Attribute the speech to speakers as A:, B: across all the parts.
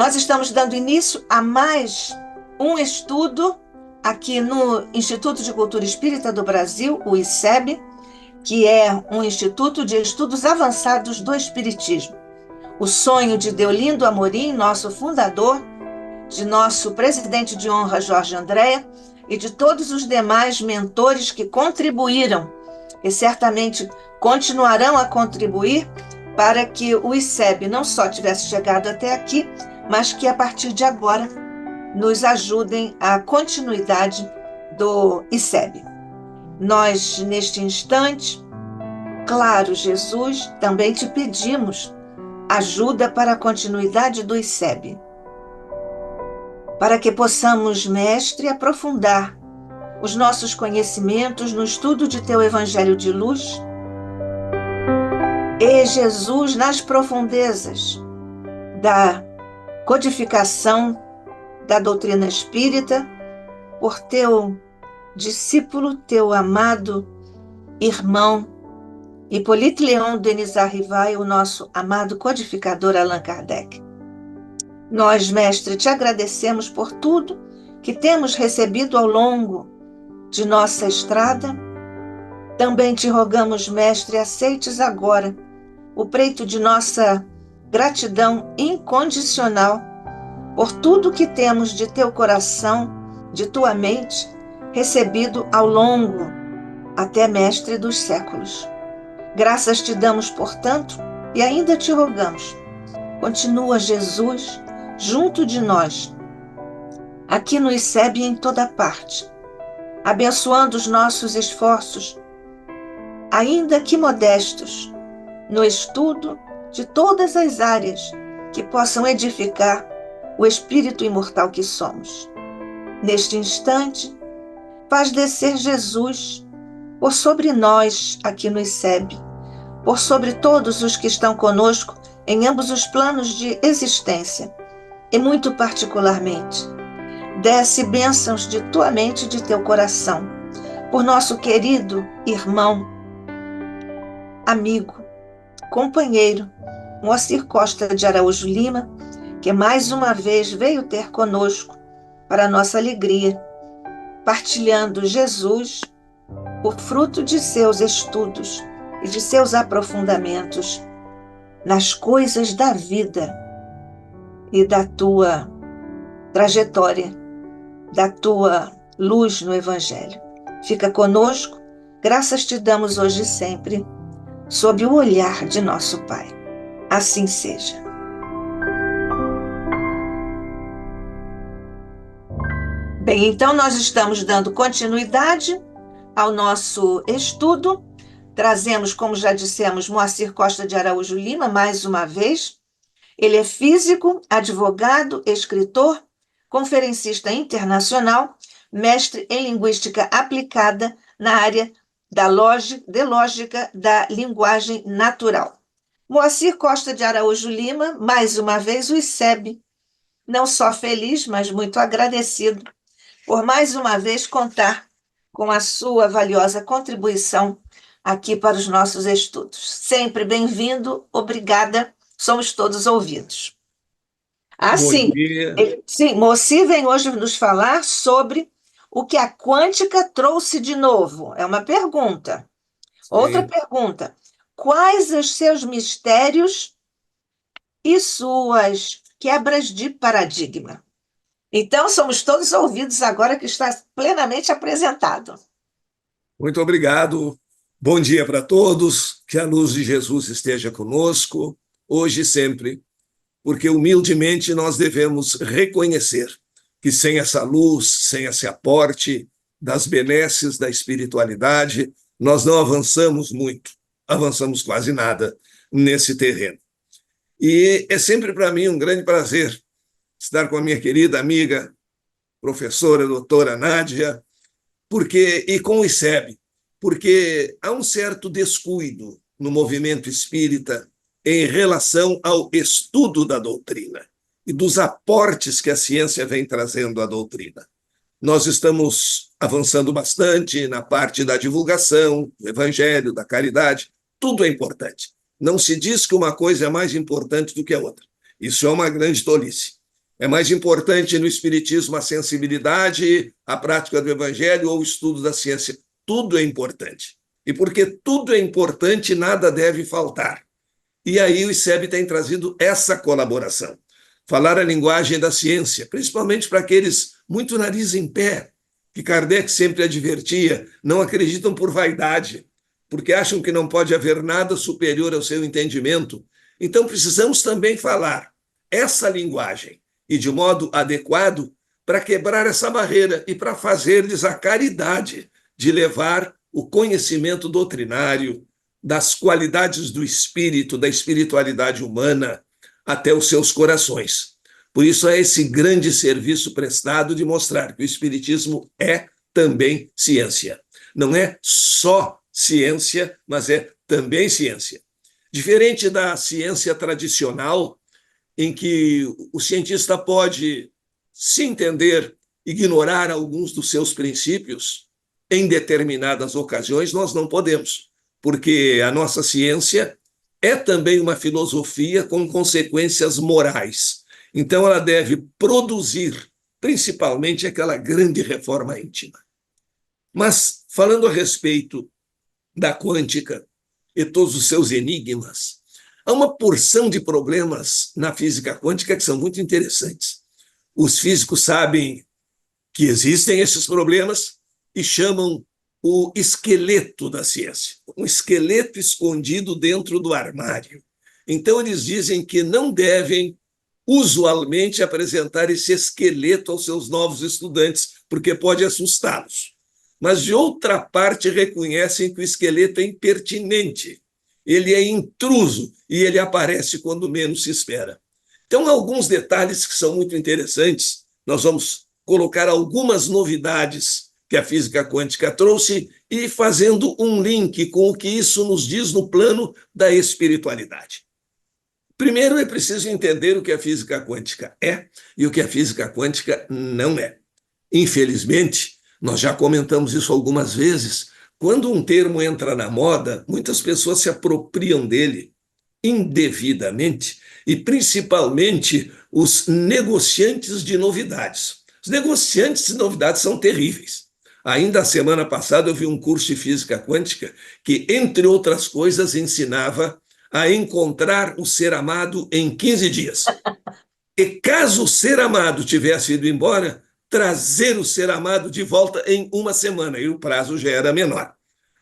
A: Nós estamos dando início a mais um estudo aqui no Instituto de Cultura Espírita do Brasil, o ICEB, que é um Instituto de Estudos Avançados do Espiritismo. O sonho de Deolindo Amorim, nosso fundador, de nosso presidente de honra, Jorge Andréa, e de todos os demais mentores que contribuíram e certamente continuarão a contribuir para que o ICEB não só tivesse chegado até aqui, mas que a partir de agora nos ajudem à continuidade do ICEB. Nós, neste instante, claro, Jesus, também te pedimos ajuda para a continuidade do ICEB, para que possamos, Mestre, aprofundar os nossos conhecimentos no estudo de Teu Evangelho de Luz e, Jesus, nas profundezas da codificação da doutrina espírita por Teu discípulo, Teu amado irmão Hippolyte Léon Denis Arrivai, o nosso amado codificador Allan Kardec. Nós, Mestre, te agradecemos por tudo que temos recebido ao longo de nossa estrada. Também te rogamos, Mestre, aceites agora o preito de nossa gratidão incondicional por tudo que temos de teu coração, de tua mente, recebido ao longo, até, Mestre, dos séculos. Graças te damos, portanto, e ainda te rogamos, continua, Jesus, junto de nós, aqui no ICEB e em toda parte, abençoando os nossos esforços, ainda que modestos, no estudo de todas as áreas que possam edificar o espírito imortal que somos. Neste instante, faz descer Jesus por sobre nós aqui no ICEB, por sobre todos os que estão conosco em ambos os planos de existência, e muito particularmente, desce bênçãos de tua mente e de teu coração, por nosso querido irmão, amigo, companheiro, Moacir Costa de Araújo Lima, que mais uma vez veio ter conosco, para nossa alegria, partilhando Jesus, o fruto de seus estudos e de seus aprofundamentos nas coisas da vida e da tua trajetória, da tua luz no Evangelho. Fica conosco, graças te damos hoje e sempre, sob o olhar de nosso Pai. Assim seja. Bem, então nós estamos dando continuidade ao nosso estudo. Trazemos, como já dissemos, Moacir Costa de Araújo Lima, mais uma vez. Ele é físico, advogado, escritor, conferencista internacional, mestre em linguística aplicada na área de lógica da linguagem natural. Moacir Costa de Araújo Lima, mais uma vez o ICEB, não só feliz, mas muito agradecido por mais uma vez contar com a sua valiosa contribuição aqui para os nossos estudos. Sempre bem-vindo, obrigada, somos todos ouvidos. Sim, Moacir vem hoje nos falar sobre o que a quântica trouxe de novo. É uma pergunta. Sim. Outra pergunta. Quais os seus mistérios e suas quebras de paradigma? Então, somos todos ouvidos agora que está plenamente apresentado.
B: Muito obrigado. Bom dia para todos. Que a luz de Jesus esteja conosco, hoje e sempre, porque humildemente nós devemos reconhecer que sem essa luz, sem esse aporte das benesses da espiritualidade, nós não avançamos muito, avançamos quase nada nesse terreno. E é sempre para mim um grande prazer estar com a minha querida amiga, professora, doutora Nádia, e com o ICEB, porque há um certo descuido no movimento espírita em relação ao estudo da doutrina e dos aportes que a ciência vem trazendo à doutrina. Nós estamos avançando bastante na parte da divulgação, do evangelho, da caridade, tudo é importante. Não se diz que uma coisa é mais importante do que a outra. Isso é uma grande tolice. É mais importante no espiritismo a sensibilidade, a prática do evangelho ou o estudo da ciência? Tudo é importante. E porque tudo é importante, nada deve faltar. E aí o ICEB tem trazido essa colaboração. Falar a linguagem da ciência, principalmente para aqueles muito nariz em pé, que Kardec sempre advertia, não acreditam por vaidade, porque acham que não pode haver nada superior ao seu entendimento. Então precisamos também falar essa linguagem, e de modo adequado, para quebrar essa barreira e para fazer-lhes a caridade de levar o conhecimento doutrinário, das qualidades do espírito, da espiritualidade humana, até os seus corações. Por isso é esse grande serviço prestado de mostrar que o espiritismo é também ciência. Não é só ciência, mas é também ciência. Diferente da ciência tradicional, em que o cientista pode, se entender, ignorar alguns dos seus princípios, em determinadas ocasiões nós não podemos, porque a nossa ciência é também uma filosofia com consequências morais. Então, ela deve produzir, principalmente, aquela grande reforma íntima. Mas, falando a respeito da quântica e todos os seus enigmas, há uma porção de problemas na física quântica que são muito interessantes. Os físicos sabem que existem esses problemas e chamam o esqueleto da ciência, um esqueleto escondido dentro do armário. Então, eles dizem que não devem, usualmente, apresentar esse esqueleto aos seus novos estudantes, porque pode assustá-los. Mas, de outra parte, reconhecem que o esqueleto é impertinente, ele é intruso e ele aparece quando menos se espera. Então, há alguns detalhes que são muito interessantes. Nós vamos colocar algumas novidades que a física quântica trouxe e fazendo um link com o que isso nos diz no plano da espiritualidade. Primeiro, é preciso entender o que a física quântica é e o que a física quântica não é. Infelizmente, nós já comentamos isso algumas vezes, quando um termo entra na moda, muitas pessoas se apropriam dele indevidamente e, principalmente, os negociantes de novidades. Os negociantes de novidades são terríveis. Ainda a semana passada eu vi um curso de física quântica que, entre outras coisas, ensinava a encontrar o ser amado em 15 dias. E caso o ser amado tivesse ido embora, trazer o ser amado de volta em uma semana, e o prazo já era menor.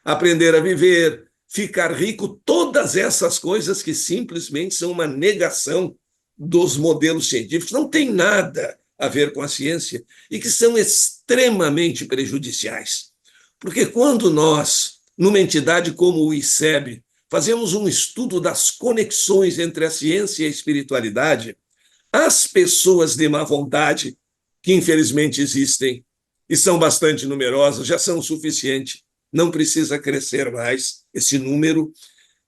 B: Aprender a viver, ficar rico, todas essas coisas que simplesmente são uma negação dos modelos científicos, não tem nada a ver com a ciência e que são extremamente prejudiciais. Porque quando nós, numa entidade como o ICEB, fazemos um estudo das conexões entre a ciência e a espiritualidade, as pessoas de má vontade, que infelizmente existem e são bastante numerosas, já são o suficiente, não precisa crescer mais esse número,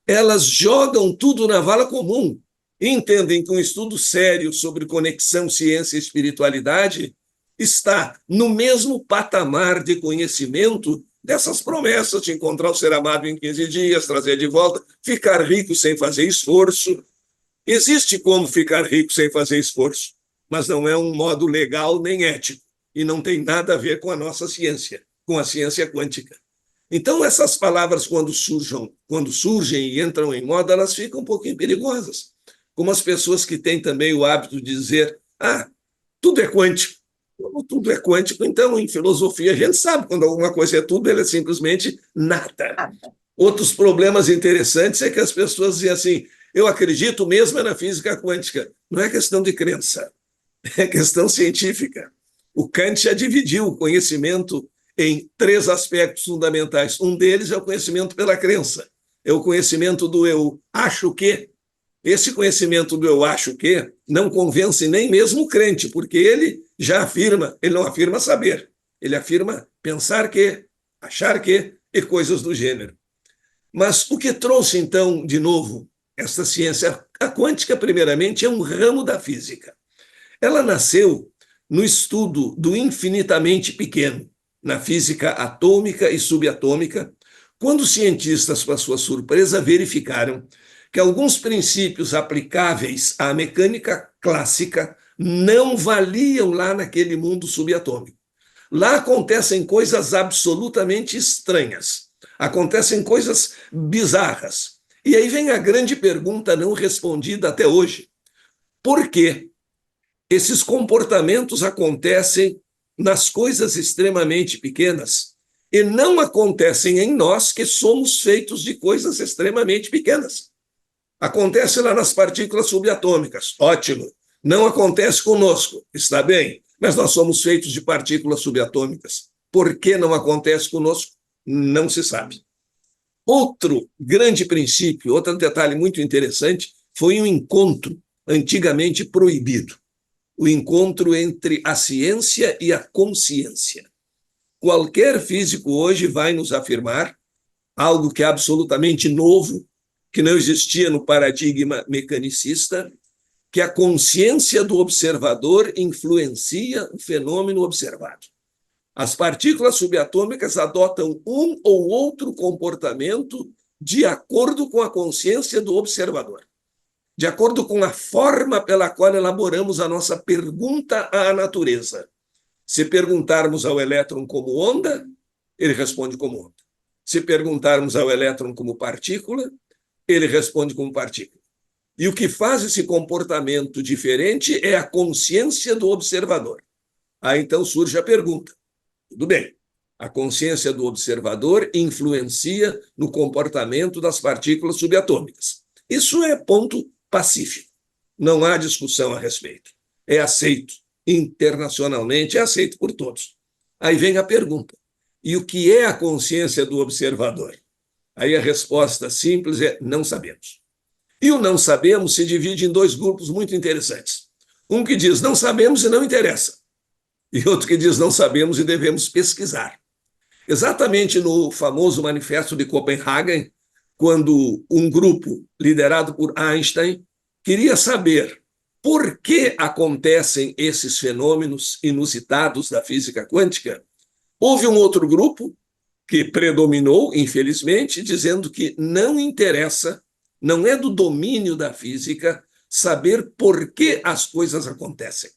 B: elas jogam tudo na vala comum e entendem que um estudo sério sobre conexão ciência e espiritualidade está no mesmo patamar de conhecimento dessas promessas de encontrar o ser amado em 15 dias, trazer de volta, ficar rico sem fazer esforço. Existe como ficar rico sem fazer esforço, mas não é um modo legal nem ético, e não tem nada a ver com a nossa ciência, com a ciência quântica. Então, essas palavras, quando surgem e entram em moda, elas ficam um pouquinho perigosas. Como as pessoas que têm também o hábito de dizer, tudo é quântico. Como tudo é quântico, então, em filosofia, a gente sabe quando alguma coisa é tudo, ela é simplesmente nada. Outros problemas interessantes é que as pessoas dizem assim, eu acredito mesmo na física quântica. Não é questão de crença, é questão científica. O Kant já dividiu o conhecimento em 3 aspectos fundamentais. Um deles é o conhecimento pela crença. É o conhecimento do eu acho que. Esse conhecimento do eu acho que não convence nem mesmo o crente, porque ele já afirma, ele não afirma saber, ele afirma pensar que, achar que e coisas do gênero. Mas o que trouxe, então, de novo, esta ciência? A quântica, primeiramente, é um ramo da física. Ela nasceu no estudo do infinitamente pequeno, na física atômica e subatômica, quando os cientistas, para sua surpresa, verificaram que alguns princípios aplicáveis à mecânica clássica não valiam lá naquele mundo subatômico. Lá acontecem coisas absolutamente estranhas, acontecem coisas bizarras. E aí vem a grande pergunta não respondida até hoje. Por que esses comportamentos acontecem nas coisas extremamente pequenas e não acontecem em nós, que somos feitos de coisas extremamente pequenas? Acontece lá nas partículas subatômicas, ótimo. Não acontece conosco, está bem, mas nós somos feitos de partículas subatômicas. Por que não acontece conosco? Não se sabe. Outro grande princípio, outro detalhe muito interessante, foi um encontro antigamente proibido. O encontro entre a ciência e a consciência. Qualquer físico hoje vai nos afirmar algo que é absolutamente novo, que não existia no paradigma mecanicista, que a consciência do observador influencia o fenômeno observado. As partículas subatômicas adotam um ou outro comportamento de acordo com a consciência do observador, de acordo com a forma pela qual elaboramos a nossa pergunta à natureza. Se perguntarmos ao elétron como onda, ele responde como onda. Se perguntarmos ao elétron como partícula, ele responde como partícula. E o que faz esse comportamento diferente é a consciência do observador. Aí então surge a pergunta. Tudo bem, a consciência do observador influencia no comportamento das partículas subatômicas. Isso é ponto pacífico. Não há discussão a respeito. É aceito internacionalmente, é aceito por todos. Aí vem a pergunta. E o que é a consciência do observador? Aí a resposta simples é: não sabemos. E o não sabemos se divide em dois grupos muito interessantes. Um que diz não sabemos e não interessa. E outro que diz não sabemos e devemos pesquisar. Exatamente no famoso Manifesto de Copenhague, quando um grupo liderado por Einstein queria saber por que acontecem esses fenômenos inusitados da física quântica, houve um outro grupo que predominou, infelizmente, dizendo que não interessa, não é do domínio da física saber por que as coisas acontecem.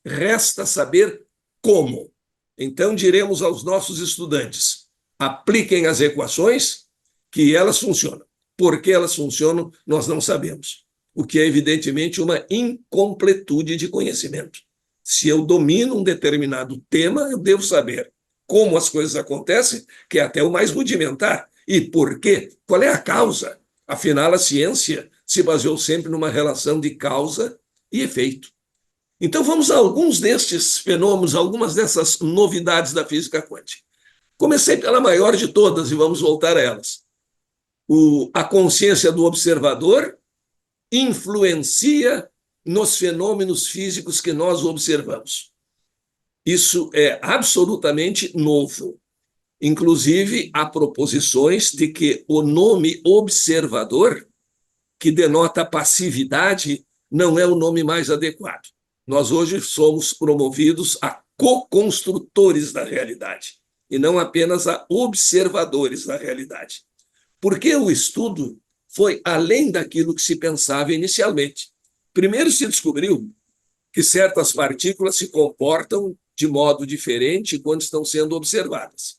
B: Resta saber como. Então, diremos aos nossos estudantes: apliquem as equações, que elas funcionam. Por que elas funcionam, nós não sabemos. O que é, evidentemente, uma incompletude de conhecimento. Se eu domino um determinado tema, eu devo saber como as coisas acontecem, que é até o mais rudimentar, e por quê, qual é a causa. Afinal, a ciência se baseou sempre numa relação de causa e efeito. Então, vamos a alguns destes fenômenos, algumas dessas novidades da física quântica. Comecei pela maior de todas e vamos voltar a elas. A consciência do observador influencia nos fenômenos físicos que nós observamos. Isso é absolutamente novo. Inclusive, há proposições de que o nome observador, que denota passividade, não é o nome mais adequado. Nós hoje somos promovidos a co-construtores da realidade, e não apenas a observadores da realidade. Porque o estudo foi além daquilo que se pensava inicialmente. Primeiro se descobriu que certas partículas se comportam de modo diferente quando estão sendo observadas.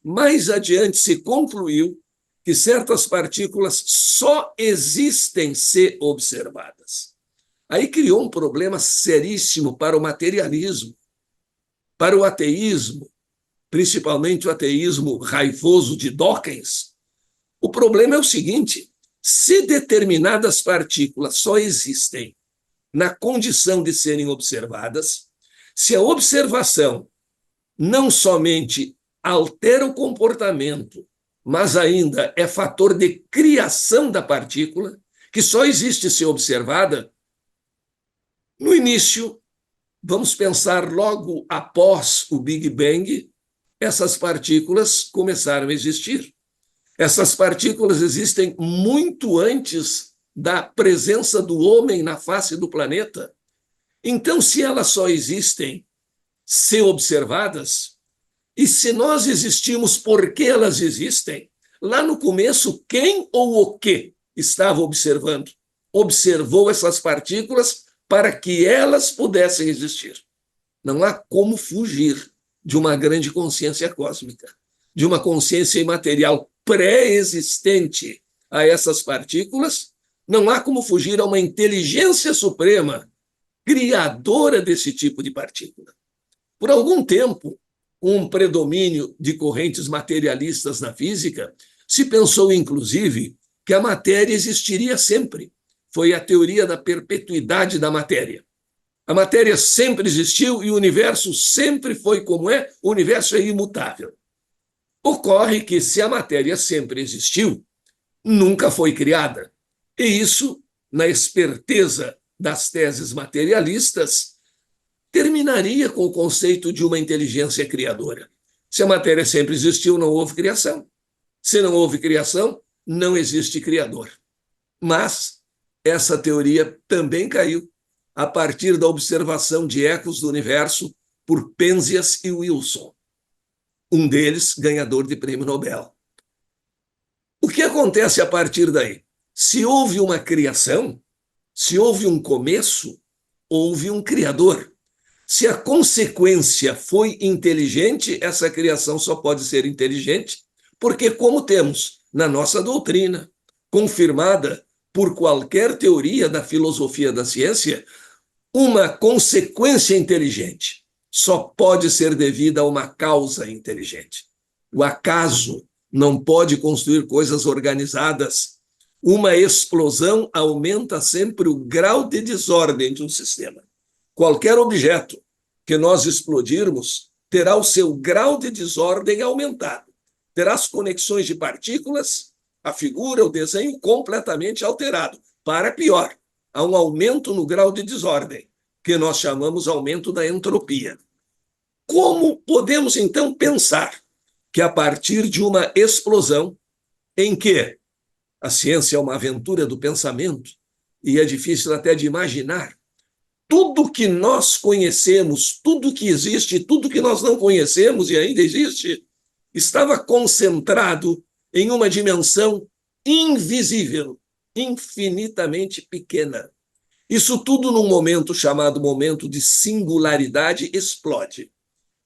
B: Mais adiante se concluiu que certas partículas só existem se observadas. Aí criou um problema seríssimo para o materialismo, para o ateísmo, principalmente o ateísmo raivoso de Dawkins. O problema é o seguinte: se determinadas partículas só existem na condição de serem observadas, se a observação não somente altera o comportamento, mas ainda é fator de criação da partícula, que só existe se observada, no início, vamos pensar logo após o Big Bang, essas partículas começaram a existir. Essas partículas existem muito antes da presença do homem na face do planeta. Então, se elas só existem se observadas, e se nós existimos porque elas existem, lá no começo, quem ou o que estava observando? Observou essas partículas para que elas pudessem existir. Não há como fugir de uma grande consciência cósmica, de uma consciência imaterial pré-existente a essas partículas. Não há como fugir a uma inteligência suprema criadora desse tipo de partícula. Por algum tempo, com um predomínio de correntes materialistas na física, se pensou, inclusive, que a matéria existiria sempre. Foi a teoria da perpetuidade da matéria. A matéria sempre existiu e o universo sempre foi como é, o universo é imutável. Ocorre que, se a matéria sempre existiu, nunca foi criada. E isso, na esperteza das teses materialistas, terminaria com o conceito de uma inteligência criadora. Se a matéria sempre existiu, não houve criação. Se não houve criação, não existe criador. Mas essa teoria também caiu a partir da observação de ecos do universo por Penzias e Wilson, um deles ganhador de prêmio Nobel. O que acontece a partir daí? Se houve uma criação, se houve um começo, houve um criador. Se a consequência foi inteligente, essa criação só pode ser inteligente, porque, como temos na nossa doutrina, confirmada por qualquer teoria da filosofia da ciência, uma consequência inteligente só pode ser devida a uma causa inteligente. O acaso não pode construir coisas organizadas. Uma explosão aumenta sempre o grau de desordem de um sistema. Qualquer objeto que nós explodirmos terá o seu grau de desordem aumentado. Terá as conexões de partículas, a figura, o desenho completamente alterado. Para pior, há um aumento no grau de desordem, que nós chamamos aumento da entropia. Como podemos, então, pensar que, a partir de uma explosão, em que a ciência é uma aventura do pensamento, e é difícil até de imaginar, tudo que nós conhecemos, tudo que existe, tudo que nós não conhecemos e ainda existe, estava concentrado em uma dimensão invisível, infinitamente pequena. Isso tudo, num momento chamado momento de singularidade, explode.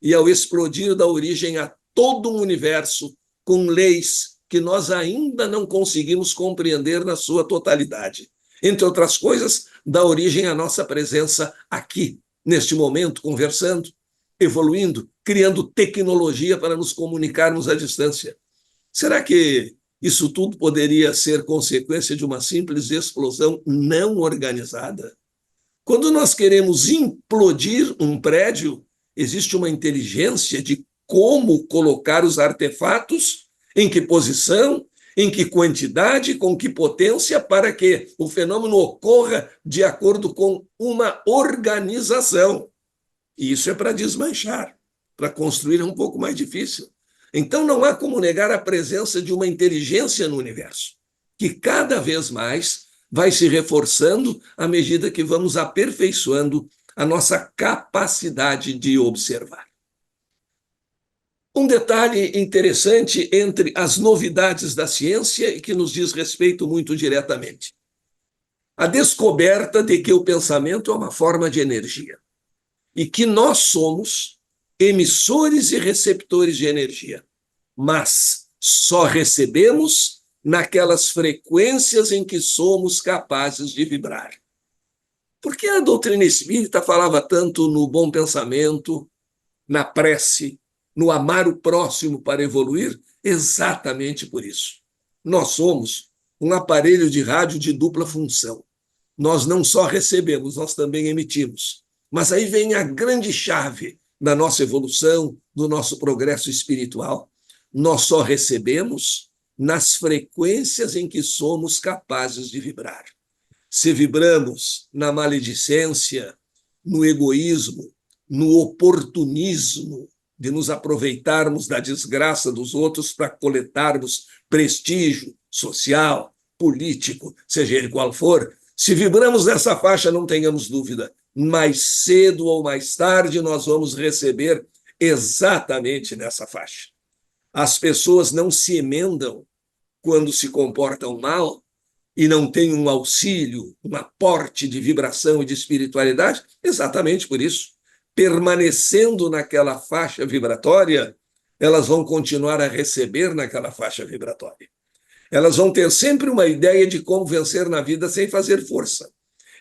B: E, ao explodir, dá origem a todo um universo com leis que nós ainda não conseguimos compreender na sua totalidade. Entre outras coisas, dá origem à nossa presença aqui, neste momento, conversando, evoluindo, criando tecnologia para nos comunicarmos à distância. Será que isso tudo poderia ser consequência de uma simples explosão não organizada? Quando nós queremos implodir um prédio, existe uma inteligência de como colocar os artefatos, em que posição, em que quantidade, com que potência, para que o fenômeno ocorra de acordo com uma organização. E isso é para desmanchar, para construir é um pouco mais difícil. Então, não há como negar a presença de uma inteligência no universo, que cada vez mais vai se reforçando à medida que vamos aperfeiçoando a nossa capacidade de observar. Um detalhe interessante entre as novidades da ciência e que nos diz respeito muito diretamente: a descoberta de que o pensamento é uma forma de energia e que nós somos emissores e receptores de energia, mas só recebemos naquelas frequências em que somos capazes de vibrar. Por que a doutrina espírita falava tanto no bom pensamento, na prece, no amar o próximo para evoluir? Exatamente por isso. Nós somos um aparelho de rádio de dupla função. Nós não só recebemos, nós também emitimos. Mas aí vem a grande chave da nossa evolução, do nosso progresso espiritual. Nós só recebemos nas frequências em que somos capazes de vibrar. Se vibramos na maledicência, no egoísmo, no oportunismo, de nos aproveitarmos da desgraça dos outros para coletarmos prestígio social, político, seja ele qual for, se vibramos nessa faixa, não tenhamos dúvida, mais cedo ou mais tarde nós vamos receber exatamente nessa faixa. As pessoas não se emendam quando se comportam mal, e não tem um auxílio, um aporte de vibração e de espiritualidade, exatamente por isso. Permanecendo naquela faixa vibratória, elas vão continuar a receber naquela faixa vibratória. Elas vão ter sempre uma ideia de como vencer na vida sem fazer força.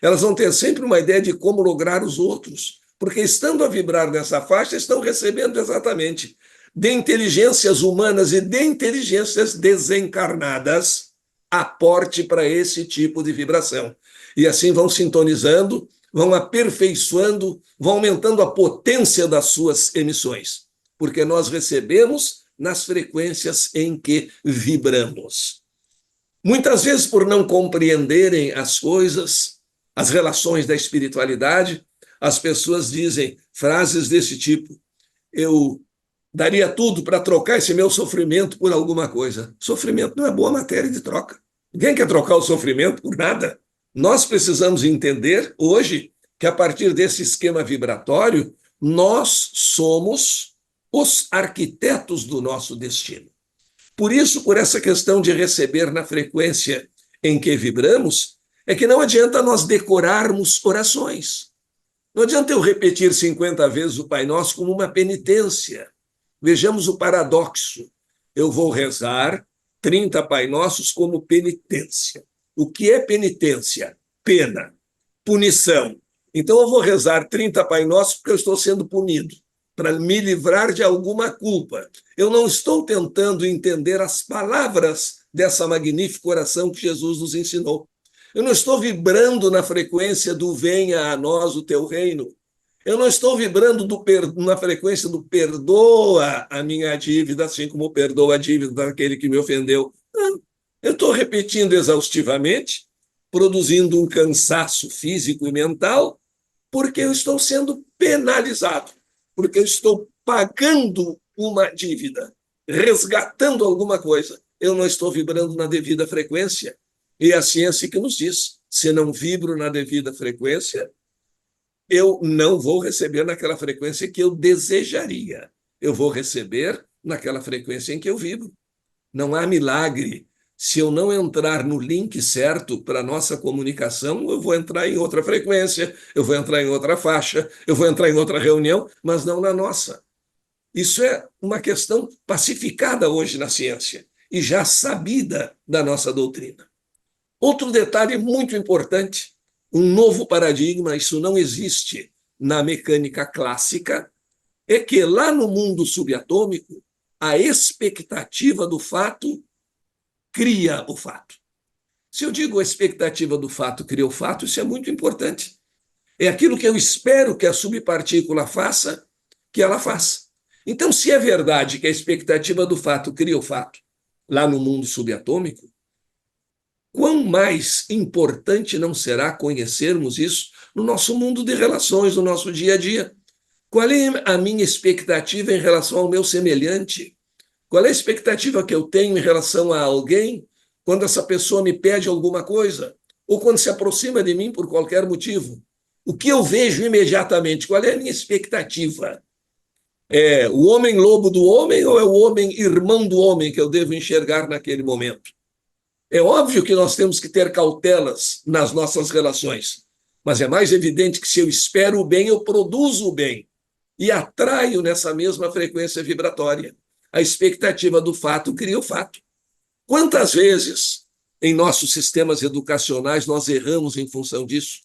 B: Elas vão ter sempre uma ideia de como lograr os outros, porque estando a vibrar nessa faixa, estão recebendo exatamente de inteligências humanas e de inteligências desencarnadas aporte para esse tipo de vibração. E assim vão sintonizando, vão aperfeiçoando, vão aumentando a potência das suas emissões, porque nós recebemos nas frequências em que vibramos. Muitas vezes, por não compreenderem as coisas, as relações da espiritualidade, as pessoas dizem frases desse tipo: eu daria tudo para trocar esse meu sofrimento por alguma coisa. Sofrimento não é boa matéria de troca. Ninguém quer trocar o sofrimento por nada. Nós precisamos entender hoje que, a partir desse esquema vibratório, nós somos os arquitetos do nosso destino. Por isso, por essa questão de receber na frequência em que vibramos, é que não adianta nós decorarmos orações. Não adianta eu repetir 50 vezes o Pai Nosso como uma penitência. Vejamos o paradoxo. Eu vou rezar 30 Pai Nossos como penitência. O que é penitência? Pena, punição. Então eu vou rezar 30 Pai Nossos porque eu estou sendo punido, para me livrar de alguma culpa. Eu não estou tentando entender as palavras dessa magnífica oração que Jesus nos ensinou. Eu não estou vibrando na frequência do venha a nós o teu reino. Eu não estou vibrando na frequência do perdoa a minha dívida, assim como perdoa a dívida daquele que me ofendeu. Não. Eu estou repetindo exaustivamente, produzindo um cansaço físico e mental, porque eu estou sendo penalizado, porque eu estou pagando uma dívida, resgatando alguma coisa. Eu não estou vibrando na devida frequência. E a ciência que nos diz, se não vibro na devida frequência, eu não vou receber naquela frequência que eu desejaria. Eu vou receber naquela frequência em que eu vibro. Não há milagre. Se eu não entrar no link certo para a nossa comunicação, eu vou entrar em outra frequência, eu vou entrar em outra faixa, eu vou entrar em outra reunião, mas não na nossa. Isso é uma questão pacificada hoje na ciência e já sabida da nossa doutrina. Outro detalhe muito importante, um novo paradigma, isso não existe na mecânica clássica, é que lá no mundo subatômico, a expectativa do fato cria o fato. Se eu digo a expectativa do fato cria o fato, isso é muito importante. É aquilo que eu espero que a subpartícula faça, que ela faça. Então, se é verdade que a expectativa do fato cria o fato, lá no mundo subatômico, quão mais importante não será conhecermos isso no nosso mundo de relações, no nosso dia a dia? Qual é a minha expectativa em relação ao meu semelhante? Qual é a expectativa que eu tenho em relação a alguém quando essa pessoa me pede alguma coisa? Ou quando se aproxima de mim por qualquer motivo? O que eu vejo imediatamente? Qual é a minha expectativa? É o homem lobo do homem ou é o homem irmão do homem que eu devo enxergar naquele momento? É óbvio que nós temos que ter cautelas nas nossas relações, mas é mais evidente que se eu espero o bem, eu produzo o bem e atraio nessa mesma frequência vibratória. A expectativa do fato cria o fato. Quantas vezes em nossos sistemas educacionais nós erramos em função disso?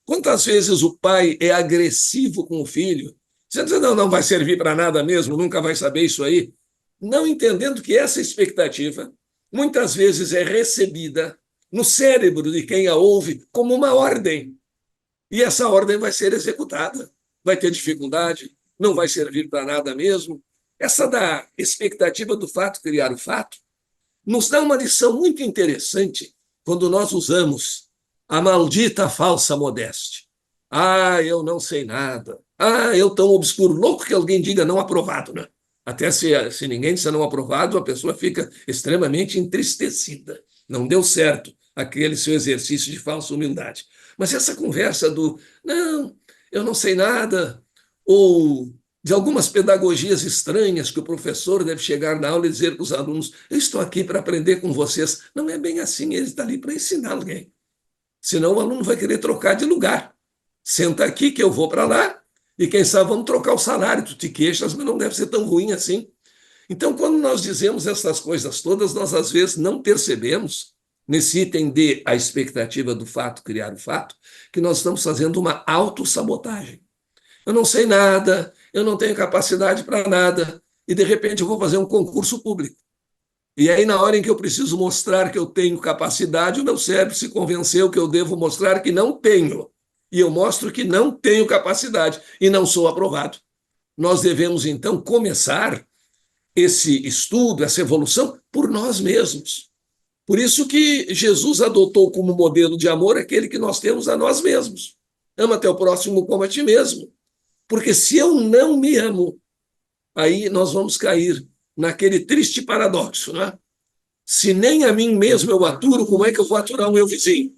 B: Quantas vezes o pai é agressivo com o filho, dizendo, não, não vai servir para nada mesmo, nunca vai saber isso aí, não entendendo que essa expectativa muitas vezes é recebida no cérebro de quem a ouve como uma ordem. E essa ordem vai ser executada. Vai ter dificuldade, não vai servir para nada mesmo. Essa da expectativa do fato criar o fato nos dá uma lição muito interessante quando nós usamos a maldita falsa modéstia. Ah, eu não sei nada. Ah, eu tão obscuro. Louco que alguém diga não aprovado, né? Até se ninguém disser não aprovado, a pessoa fica extremamente entristecida. Não deu certo aquele seu exercício de falsa humildade. Mas essa conversa do não, eu não sei nada, ou de algumas pedagogias estranhas que o professor deve chegar na aula e dizer para os alunos: eu estou aqui para aprender com vocês. Não é bem assim, ele está ali para ensinar alguém. Senão o aluno vai querer trocar de lugar. Senta aqui que eu vou para lá e quem sabe vamos trocar o salário. Tu te queixas, mas não deve ser tão ruim assim. Então, quando nós dizemos essas coisas todas, nós às vezes não percebemos, nesse item de a expectativa do fato criar o fato, que nós estamos fazendo uma autossabotagem. Eu não sei nada, eu não tenho capacidade para nada, e de repente eu vou fazer um concurso público. E aí, na hora em que eu preciso mostrar que eu tenho capacidade, o meu cérebro se convenceu que eu devo mostrar que não tenho. E eu mostro que não tenho capacidade e não sou aprovado. Nós devemos, então, começar esse estudo, essa evolução, por nós mesmos. Por isso que Jesus adotou como modelo de amor aquele que nós temos a nós mesmos. Ama teu próximo como a ti mesmo. Porque se eu não me amo, aí nós vamos cair naquele triste paradoxo, né? Se nem a mim mesmo eu aturo, como é que eu vou aturar o meu vizinho?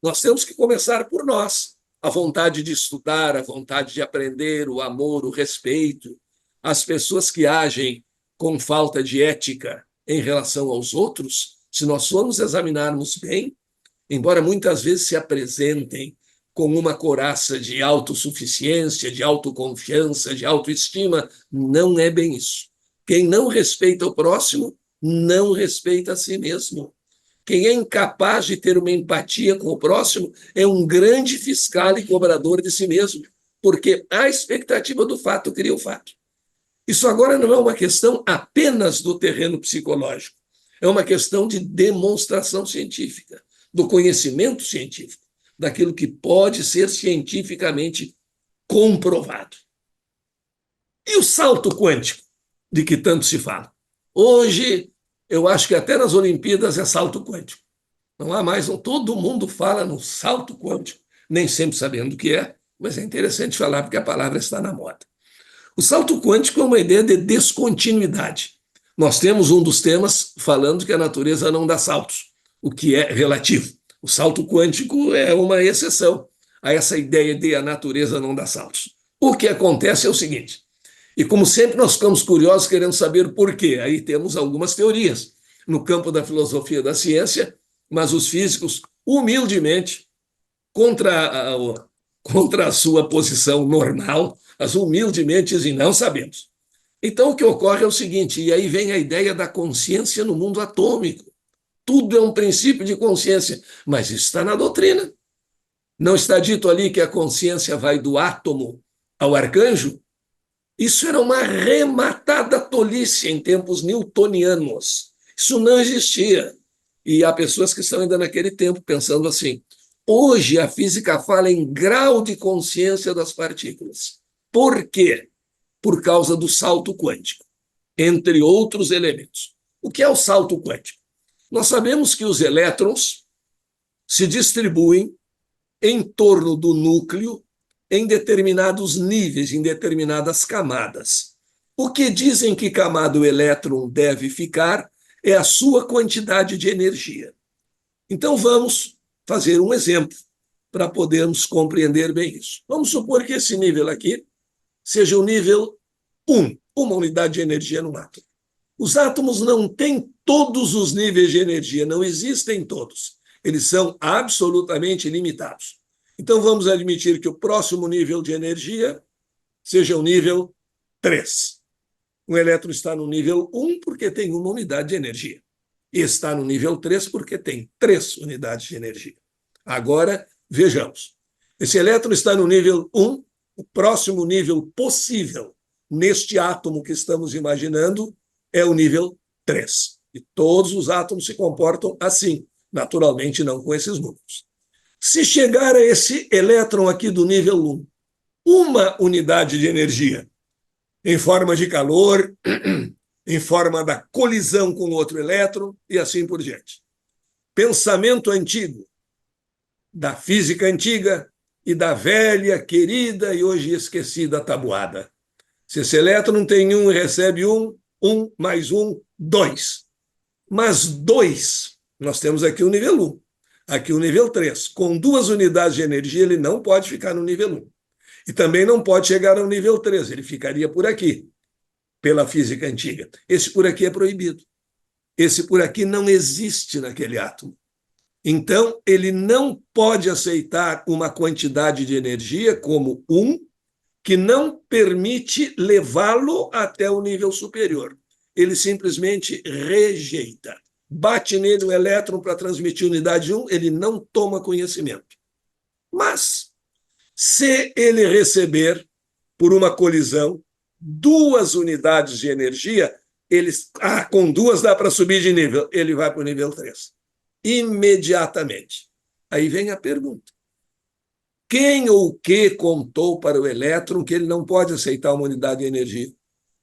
B: Nós temos que começar por nós. A vontade de estudar, a vontade de aprender, o amor, o respeito. As pessoas que agem com falta de ética em relação aos outros, se nós formos examinarmos bem, embora muitas vezes se apresentem com uma couraça de autossuficiência, de autoconfiança, de autoestima, não é bem isso. Quem não respeita o próximo, não respeita a si mesmo. Quem é incapaz de ter uma empatia com o próximo é um grande fiscal e cobrador de si mesmo, porque a expectativa do fato cria o fato. Isso agora não é uma questão apenas do terreno psicológico, é uma questão de demonstração científica, do conhecimento científico, daquilo que pode ser cientificamente comprovado. E o salto quântico, de que tanto se fala? Hoje, eu acho que até nas Olimpíadas é salto quântico. Não há mais, todo mundo fala no salto quântico, nem sempre sabendo o que é, mas é interessante falar porque a palavra está na moda. O salto quântico é uma ideia de descontinuidade. Nós temos um dos temas falando que a natureza não dá saltos, o que é relativo. O salto quântico é uma exceção a essa ideia de a natureza não dá saltos. O que acontece é o seguinte, e como sempre nós ficamos curiosos querendo saber por quê. Aí temos algumas teorias no campo da filosofia da ciência, mas os físicos, humildemente, contra a sua posição normal, as humildemente dizem, não sabemos. Então, o que ocorre é o seguinte, e aí vem a ideia da consciência no mundo atômico. Tudo é um princípio de consciência, mas isso está na doutrina. Não está dito ali que a consciência vai do átomo ao arcanjo? Isso era uma rematada tolice em tempos newtonianos. Isso não existia. E há pessoas que estão ainda naquele tempo pensando assim, hoje a física fala em grau de consciência das partículas. Por quê? Por causa do salto quântico, entre outros elementos. O que é o salto quântico? Nós sabemos que os elétrons se distribuem em torno do núcleo em determinados níveis, em determinadas camadas. O que dizem que camada o elétron deve ficar é a sua quantidade de energia. Então vamos fazer um exemplo para podermos compreender bem isso. Vamos supor que esse nível aqui seja o nível 1, uma unidade de energia no átomo. Os átomos não têm todos os níveis de energia, não existem todos. Eles são absolutamente limitados. Então vamos admitir que o próximo nível de energia seja o nível 3. O elétron está no nível 1 porque tem uma unidade de energia. E está no nível 3 porque tem 3 unidades de energia. Agora, vejamos. Esse elétron está no nível 1, o próximo nível possível neste átomo que estamos imaginando é o nível 3. E todos os átomos se comportam assim, naturalmente não com esses números. Se chegar a esse elétron aqui do nível 1, uma unidade de energia, em forma de calor, em forma da colisão com outro elétron e assim por diante. Pensamento antigo, da física antiga e da velha, querida e hoje esquecida tabuada. Se esse elétron tem 1 e recebe 1, 1 mais 1, 2. Mas 2, nós temos aqui o nível 1, aqui o nível 3. Com 2 unidades de energia, ele não pode ficar no nível 1. E também não pode chegar ao nível 3, ele ficaria por aqui, pela física antiga. Esse por aqui é proibido. Esse por aqui não existe naquele átomo. Então, ele não pode aceitar uma quantidade de energia como 1, que não permite levá-lo até o nível superior. Ele simplesmente rejeita. Bate nele o elétron para transmitir unidade 1, ele não toma conhecimento. Mas, se ele receber, por uma colisão, 2 unidades de energia, com 2 dá para subir de nível, ele vai para o nível 3. Imediatamente. Aí vem a pergunta. Quem ou o que contou para o elétron que ele não pode aceitar uma unidade de energia?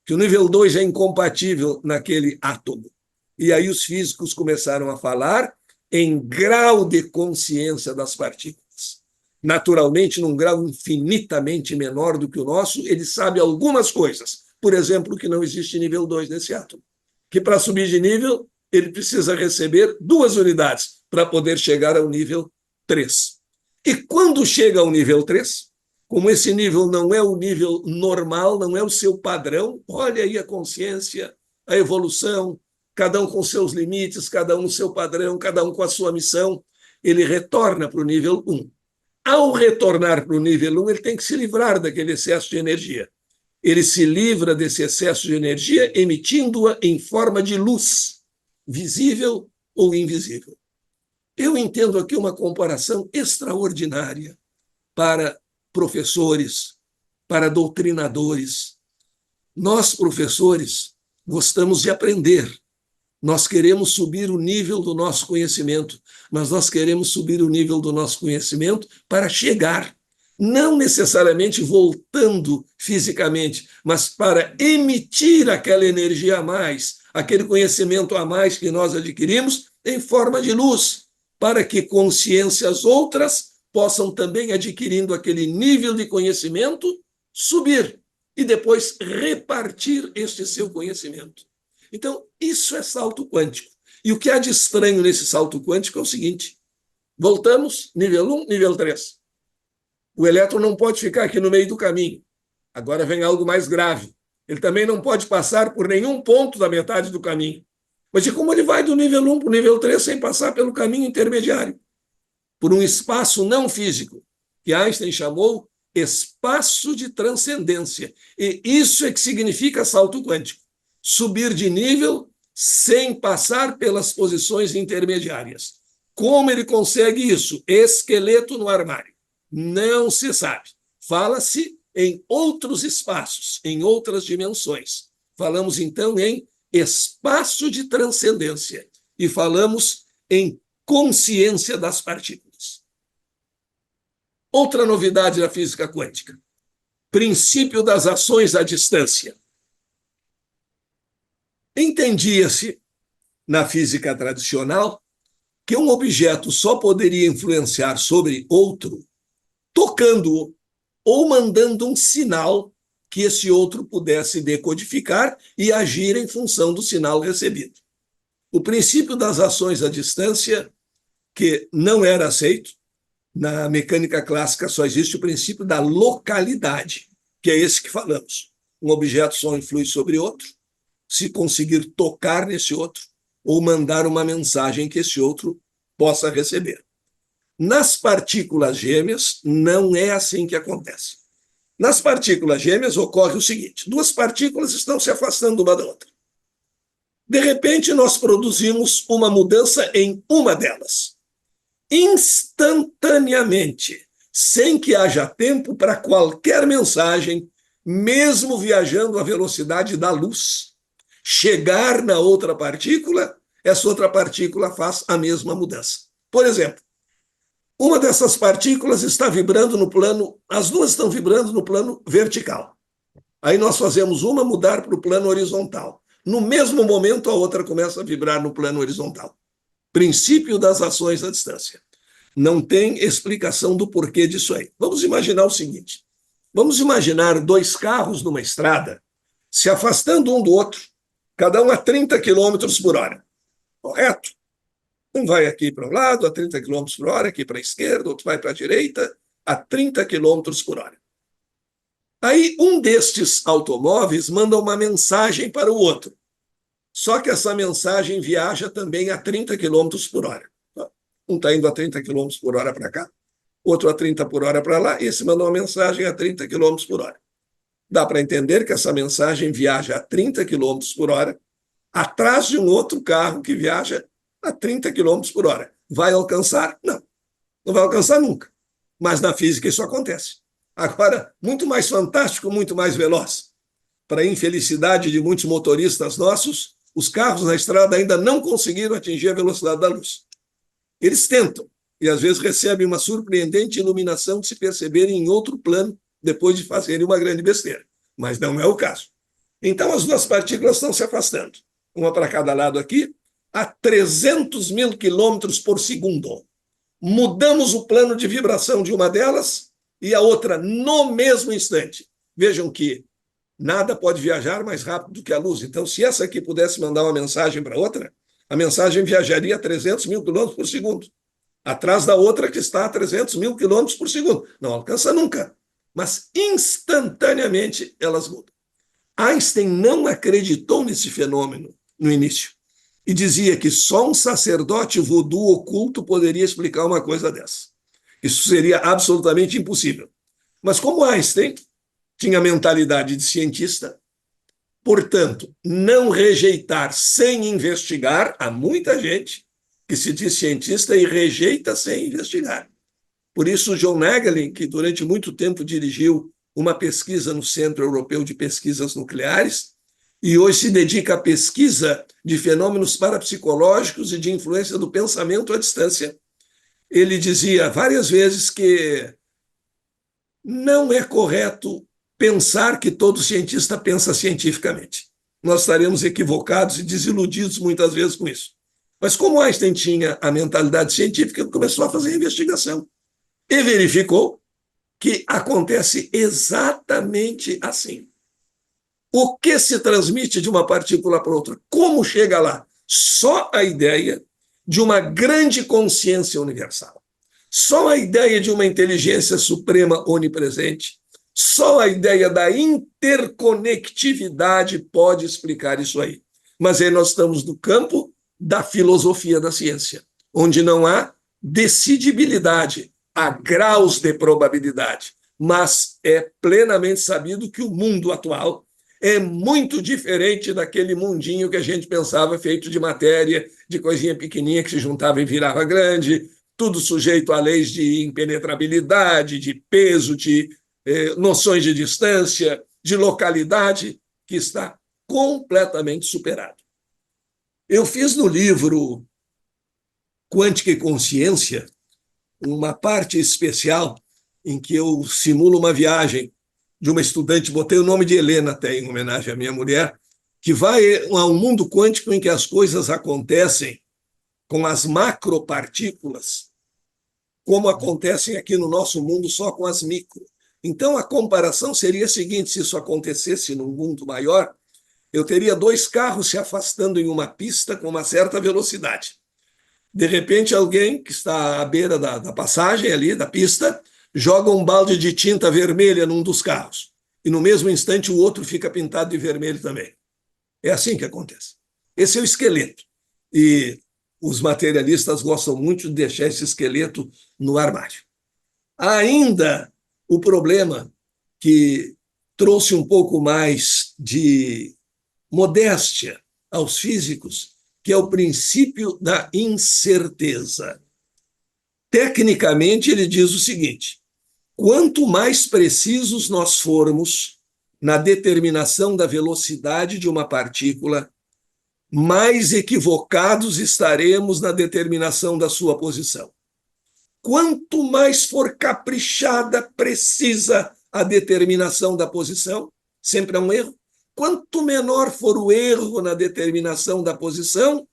B: Que o nível 2 é incompatível naquele átomo. E aí os físicos começaram a falar em grau de consciência das partículas. Naturalmente, num grau infinitamente menor do que o nosso, ele sabe algumas coisas. Por exemplo, que não existe nível 2 nesse átomo. Que para subir de nível, ele precisa receber 2 unidades para poder chegar ao nível 3. E quando chega ao nível 3, como esse nível não é o nível normal, não é o seu padrão, olha aí a consciência, a evolução, cada um com seus limites, cada um no seu padrão, cada um com a sua missão, ele retorna para o nível 1. Ao retornar para o nível 1, ele tem que se livrar daquele excesso de energia. Ele se livra desse excesso de energia emitindo-a em forma de luz, visível ou invisível. Eu entendo aqui uma comparação extraordinária para professores, para doutrinadores. Nós, professores, gostamos de aprender. Nós queremos subir o nível do nosso conhecimento, mas nós queremos subir o nível do nosso conhecimento para chegar, não necessariamente voltando fisicamente, mas para emitir aquela energia a mais, aquele conhecimento a mais que nós adquirimos em forma de luz, para que consciências outras possam também, adquirindo aquele nível de conhecimento, subir e depois repartir este seu conhecimento. Então, isso é salto quântico. E o que há de estranho nesse salto quântico é o seguinte: voltamos, nível 1, nível 3. O elétron não pode ficar aqui no meio do caminho. Agora vem algo mais grave. Ele também não pode passar por nenhum ponto da metade do caminho. Mas e como ele vai do nível 1 para o nível 3 sem passar pelo caminho intermediário? Por um espaço não físico, que Einstein chamou espaço de transcendência. E isso é que significa salto quântico. Subir de nível sem passar pelas posições intermediárias. Como ele consegue isso? Esqueleto no armário. Não se sabe. Fala-se em outros espaços, em outras dimensões. Falamos, então, em espaço de transcendência e falamos em consciência das partículas. Outra novidade da física quântica: princípio das ações à distância. Entendia-se, na física tradicional, que um objeto só poderia influenciar sobre outro tocando-o ou mandando um sinal que esse outro pudesse decodificar e agir em função do sinal recebido. O princípio das ações à distância, que não era aceito, na mecânica clássica só existe o princípio da localidade, que é esse que falamos. Um objeto só influi sobre outro se conseguir tocar nesse outro ou mandar uma mensagem que esse outro possa receber. Nas partículas gêmeas, não é assim que acontece. Nas partículas gêmeas ocorre o seguinte: 2 partículas estão se afastando uma da outra. De repente, nós produzimos uma mudança em uma delas. Instantaneamente, sem que haja tempo para qualquer mensagem, mesmo viajando à velocidade da luz, chegar na outra partícula, essa outra partícula faz a mesma mudança. Por exemplo, uma dessas partículas está vibrando no plano, as 2 estão vibrando no plano vertical. Aí nós fazemos uma mudar para o plano horizontal. No mesmo momento, a outra começa a vibrar no plano horizontal. Princípio das ações à distância. Não tem explicação do porquê disso aí. Vamos imaginar o seguinte: vamos imaginar 2 carros numa estrada se afastando um do outro, cada um a 30 km por hora. Correto? Um vai aqui para um lado a 30 km por hora, aqui para a esquerda, outro vai para a direita a 30 km por hora. Aí um destes automóveis manda uma mensagem para o outro. Só que essa mensagem viaja também a 30 quilômetros por hora. Um está indo a 30 quilômetros por hora para cá, outro a 30 por hora para lá, e esse mandou uma mensagem a 30 quilômetros por hora. Dá para entender que essa mensagem viaja a 30 quilômetros por hora atrás de um outro carro que viaja a 30 quilômetros por hora. Vai alcançar? Não, não vai alcançar nunca. Mas na física isso acontece. Agora, muito mais fantástico, muito mais veloz. Para a infelicidade de muitos motoristas nossos, os carros na estrada ainda não conseguiram atingir a velocidade da luz. Eles tentam, e às vezes recebem uma surpreendente iluminação de se perceberem em outro plano depois de fazerem uma grande besteira. Mas não é o caso. Então, as duas partículas estão se afastando, uma para cada lado aqui, a 300 mil quilômetros por segundo. Mudamos o plano de vibração de uma delas e a outra no mesmo instante. Vejam que nada pode viajar mais rápido do que a luz. Então, se essa aqui pudesse mandar uma mensagem para outra, a mensagem viajaria a 300 mil quilômetros por segundo, atrás da outra que está a 300 mil quilômetros por segundo. Não alcança nunca, mas instantaneamente elas mudam. Einstein não acreditou nesse fenômeno no início e dizia que só um sacerdote voodoo oculto poderia explicar uma coisa dessa. Isso seria absolutamente impossível. Mas como Einstein tinha mentalidade de cientista, portanto, não rejeitar sem investigar. Há muita gente que se diz cientista e rejeita sem investigar. Por isso, John Nagel, que durante muito tempo dirigiu uma pesquisa no Centro Europeu de Pesquisas Nucleares, e hoje se dedica à pesquisa de fenômenos parapsicológicos e de influência do pensamento à distância, ele dizia várias vezes que não é correto pensar que todo cientista pensa cientificamente. Nós estaremos equivocados e desiludidos muitas vezes com isso. Mas como Einstein tinha a mentalidade científica, ele começou a fazer a investigação e verificou que acontece exatamente assim. O que se transmite de uma partícula para outra? Como chega lá? Só a ideia de uma grande consciência universal. Só a ideia de uma inteligência suprema onipresente. Só a ideia da interconectividade pode explicar isso aí. Mas aí nós estamos no campo da filosofia da ciência, onde não há decidibilidade, há graus de probabilidade. Mas é plenamente sabido que o mundo atual é muito diferente daquele mundinho que a gente pensava feito de matéria, de coisinha pequenininha que se juntava e virava grande, tudo sujeito a leis de impenetrabilidade, de peso, de noções de distância, de localidade, que está completamente superado. Eu fiz no livro Quântica e Consciência uma parte especial em que eu simulo uma viagem de uma estudante, botei o nome de Helena até em homenagem à minha mulher, que vai a um mundo quântico em que as coisas acontecem com as macropartículas, como acontecem aqui no nosso mundo só com as micro. Então, a comparação seria a seguinte: se isso acontecesse num mundo maior, eu teria dois carros se afastando em uma pista com uma certa velocidade. De repente, alguém que está à beira da passagem ali, da pista, joga um balde de tinta vermelha num dos carros. E no mesmo instante o outro fica pintado de vermelho também. É assim que acontece. Esse é o esqueleto. E os materialistas gostam muito de deixar esse esqueleto no armário. Há ainda o problema que trouxe um pouco mais de modéstia aos físicos, que é o princípio da incerteza. Tecnicamente, ele diz o seguinte: quanto mais precisos nós formos na determinação da velocidade de uma partícula, mais equivocados estaremos na determinação da sua posição. Quanto mais for caprichada, precisa a determinação da posição, sempre é um erro. Quanto menor for o erro na determinação da posição,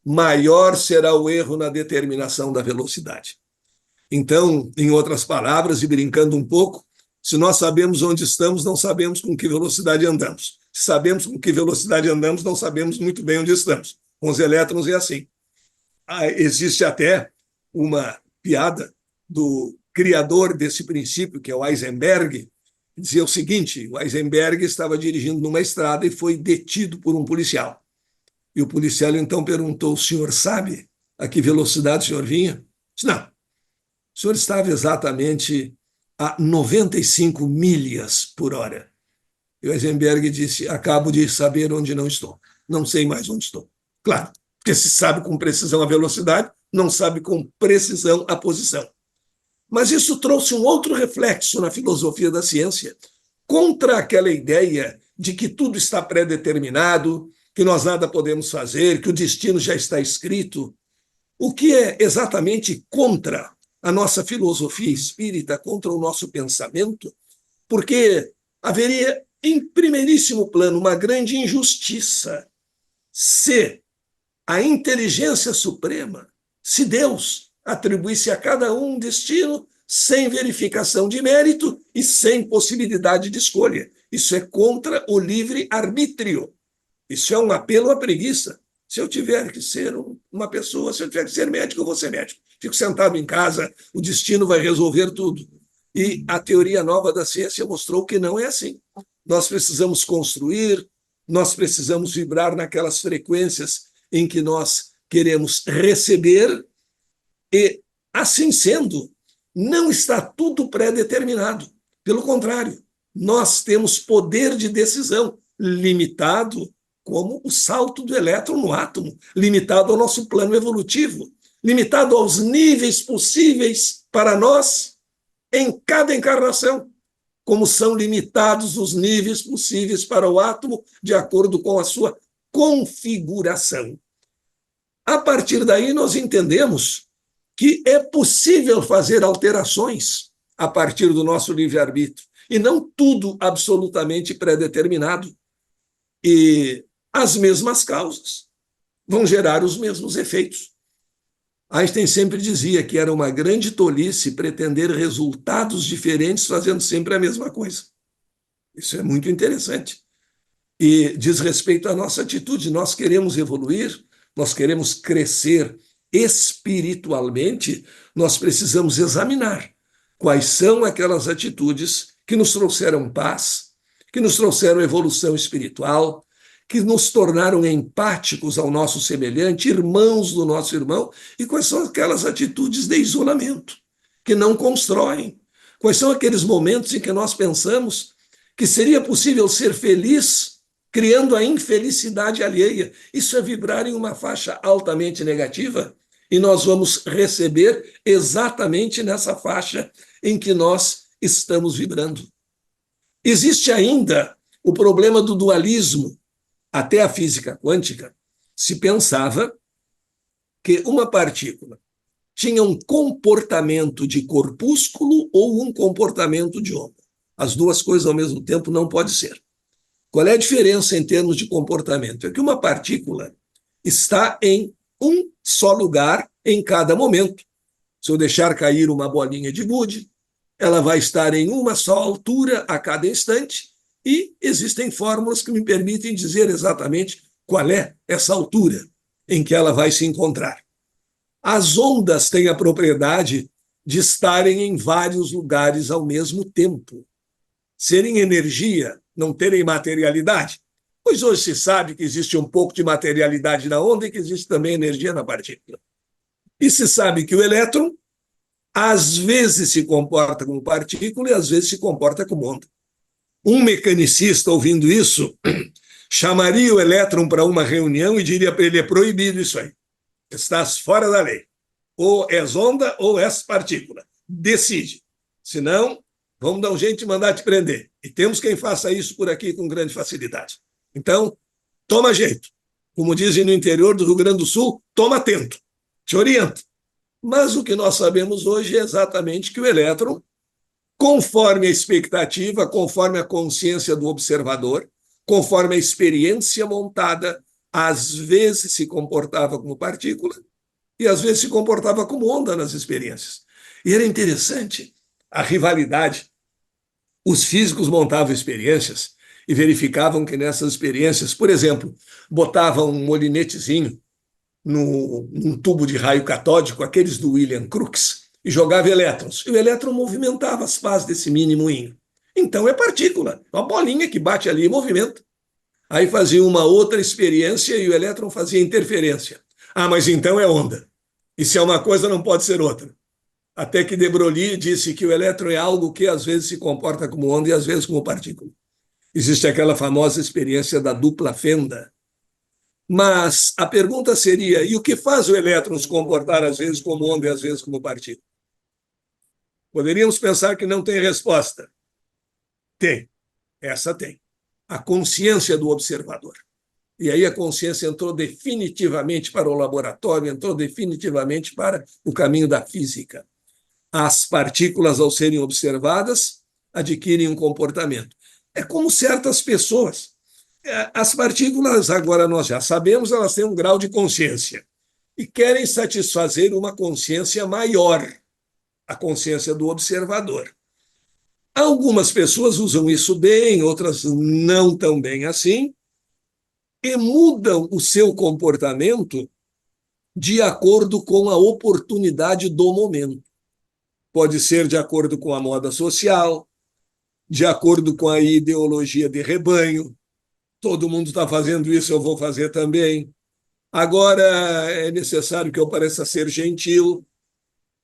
B: maior será o erro na determinação da velocidade. Então, em outras palavras, e brincando um pouco, se nós sabemos onde estamos, não sabemos com que velocidade andamos. Se sabemos com que velocidade andamos, não sabemos muito bem onde estamos. Com os elétrons é assim. Existe até uma piada do criador desse princípio, que é o Heisenberg, dizia o seguinte: o Heisenberg estava dirigindo numa estrada e foi detido por um policial. E o policial então perguntou: o senhor sabe a que velocidade o senhor vinha? Disse: não, o senhor estava exatamente a 95 milhas por hora. E o Heisenberg disse: acabo de saber onde não estou. Não sei mais onde estou. Claro, porque se sabe com precisão a velocidade, não sabe com precisão a posição. Mas isso trouxe um outro reflexo na filosofia da ciência, contra aquela ideia de que tudo está pré-determinado, que nós nada podemos fazer, que o destino já está escrito, o que é exatamente contra a nossa filosofia espírita, contra o nosso pensamento, porque haveria, em primeiríssimo plano, uma grande injustiça se a inteligência suprema, se Deus atribuísse a cada um destino sem verificação de mérito e sem possibilidade de escolha. Isso é contra o livre-arbítrio. Isso é um apelo à preguiça. Se eu tiver que ser uma pessoa, se eu tiver que ser médico, eu vou ser médico. Fico sentado em casa, o destino vai resolver tudo. E a teoria nova da ciência mostrou que não é assim. Nós precisamos construir, nós precisamos vibrar naquelas frequências em que nós queremos receber, e, assim sendo, não está tudo pré-determinado. Pelo contrário, nós temos poder de decisão limitado, como o salto do elétron no átomo, limitado ao nosso plano evolutivo, limitado aos níveis possíveis para nós em cada encarnação, como são limitados os níveis possíveis para o átomo de acordo com a sua configuração. A partir daí, nós entendemos que é possível fazer alterações a partir do nosso livre-arbítrio, e não tudo absolutamente pré-determinado. E as mesmas causas vão gerar os mesmos efeitos. Einstein sempre dizia que era uma grande tolice pretender resultados diferentes fazendo sempre a mesma coisa. Isso é muito interessante. E diz respeito à nossa atitude. Nós queremos evoluir, nós queremos crescer espiritualmente, nós precisamos examinar quais são aquelas atitudes que nos trouxeram paz, que nos trouxeram evolução espiritual, que nos tornaram empáticos ao nosso semelhante, irmãos do nosso irmão, e quais são aquelas atitudes de isolamento, que não constroem. Quais são aqueles momentos em que nós pensamos que seria possível ser feliz criando a infelicidade alheia. Isso é vibrar em uma faixa altamente negativa, e nós vamos receber exatamente nessa faixa em que nós estamos vibrando. Existe ainda o problema do dualismo. Até a física quântica se pensava que uma partícula tinha um comportamento de corpúsculo ou um comportamento de onda. As duas coisas ao mesmo tempo não pode ser. Qual é a diferença em termos de comportamento? É que uma partícula está em um só lugar em cada momento. Se eu deixar cair uma bolinha de gude, ela vai estar em uma só altura a cada instante, e existem fórmulas que me permitem dizer exatamente qual é essa altura em que ela vai se encontrar. As ondas têm a propriedade de estarem em vários lugares ao mesmo tempo. Serem energia, não terem materialidade. Pois hoje se sabe que existe um pouco de materialidade na onda e que existe também energia na partícula. E se sabe que o elétron às vezes se comporta como partícula e às vezes se comporta como onda. Um mecanicista, ouvindo isso, chamaria o elétron para uma reunião e diria para ele: é proibido isso aí. Estás fora da lei. Ou és onda ou és partícula. Decide. Senão, vamos dar um jeito de mandar te prender. E temos quem faça isso por aqui com grande facilidade. Então, toma jeito. Como dizem no interior do Rio Grande do Sul, toma atento. Te orienta. Mas o que nós sabemos hoje é exatamente que o elétron, conforme a expectativa, conforme a consciência do observador, conforme a experiência montada, às vezes se comportava como partícula e às vezes se comportava como onda nas experiências. E era interessante a rivalidade. Os físicos montavam experiências e verificavam que nessas experiências, por exemplo, botavam um molinetezinho num tubo de raio catódico, aqueles do William Crookes, e jogava elétrons. E o elétron movimentava as pás desse mini moinho. Então é partícula, uma bolinha que bate ali e movimenta. Aí fazia uma outra experiência e o elétron fazia interferência. Ah, mas então é onda. E se é uma coisa, não pode ser outra. Até que de Broglie disse que o elétron é algo que às vezes se comporta como onda e às vezes como partícula. Existe aquela famosa experiência da dupla fenda. Mas a pergunta seria: e o que faz o elétron se comportar às vezes como onda e às vezes como partícula? Poderíamos pensar que não tem resposta. Tem. Essa tem. A consciência do observador. E aí a consciência entrou definitivamente para o laboratório, entrou definitivamente para o caminho da física. As partículas, ao serem observadas, adquirem um comportamento. É como certas pessoas. As partículas, agora nós já sabemos, elas têm um grau de consciência e querem satisfazer uma consciência maior, a consciência do observador. Algumas pessoas usam isso bem, outras não tão bem assim, e mudam o seu comportamento de acordo com a oportunidade do momento. Pode ser de acordo com a moda social, de acordo com a ideologia de rebanho. Todo mundo está fazendo isso, eu vou fazer também. Agora é necessário que eu pareça ser gentil.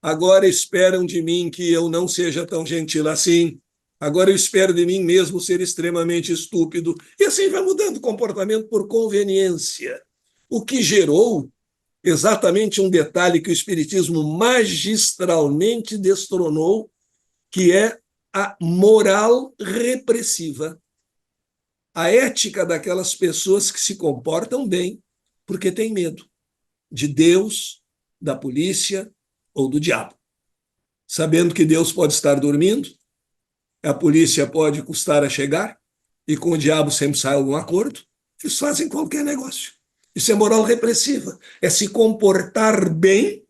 B: Agora esperam de mim que eu não seja tão gentil assim. Agora eu espero de mim mesmo ser extremamente estúpido. E assim vai mudando o comportamento por conveniência. O que gerou exatamente um detalhe que o Espiritismo magistralmente destronou, que é a moral repressiva. A ética daquelas pessoas que se comportam bem porque têm medo de Deus, da polícia ou do diabo. Sabendo que Deus pode estar dormindo, a polícia pode custar a chegar, e com o diabo sempre sai algum acordo, eles fazem qualquer negócio. Isso é moral repressiva. É se comportar bem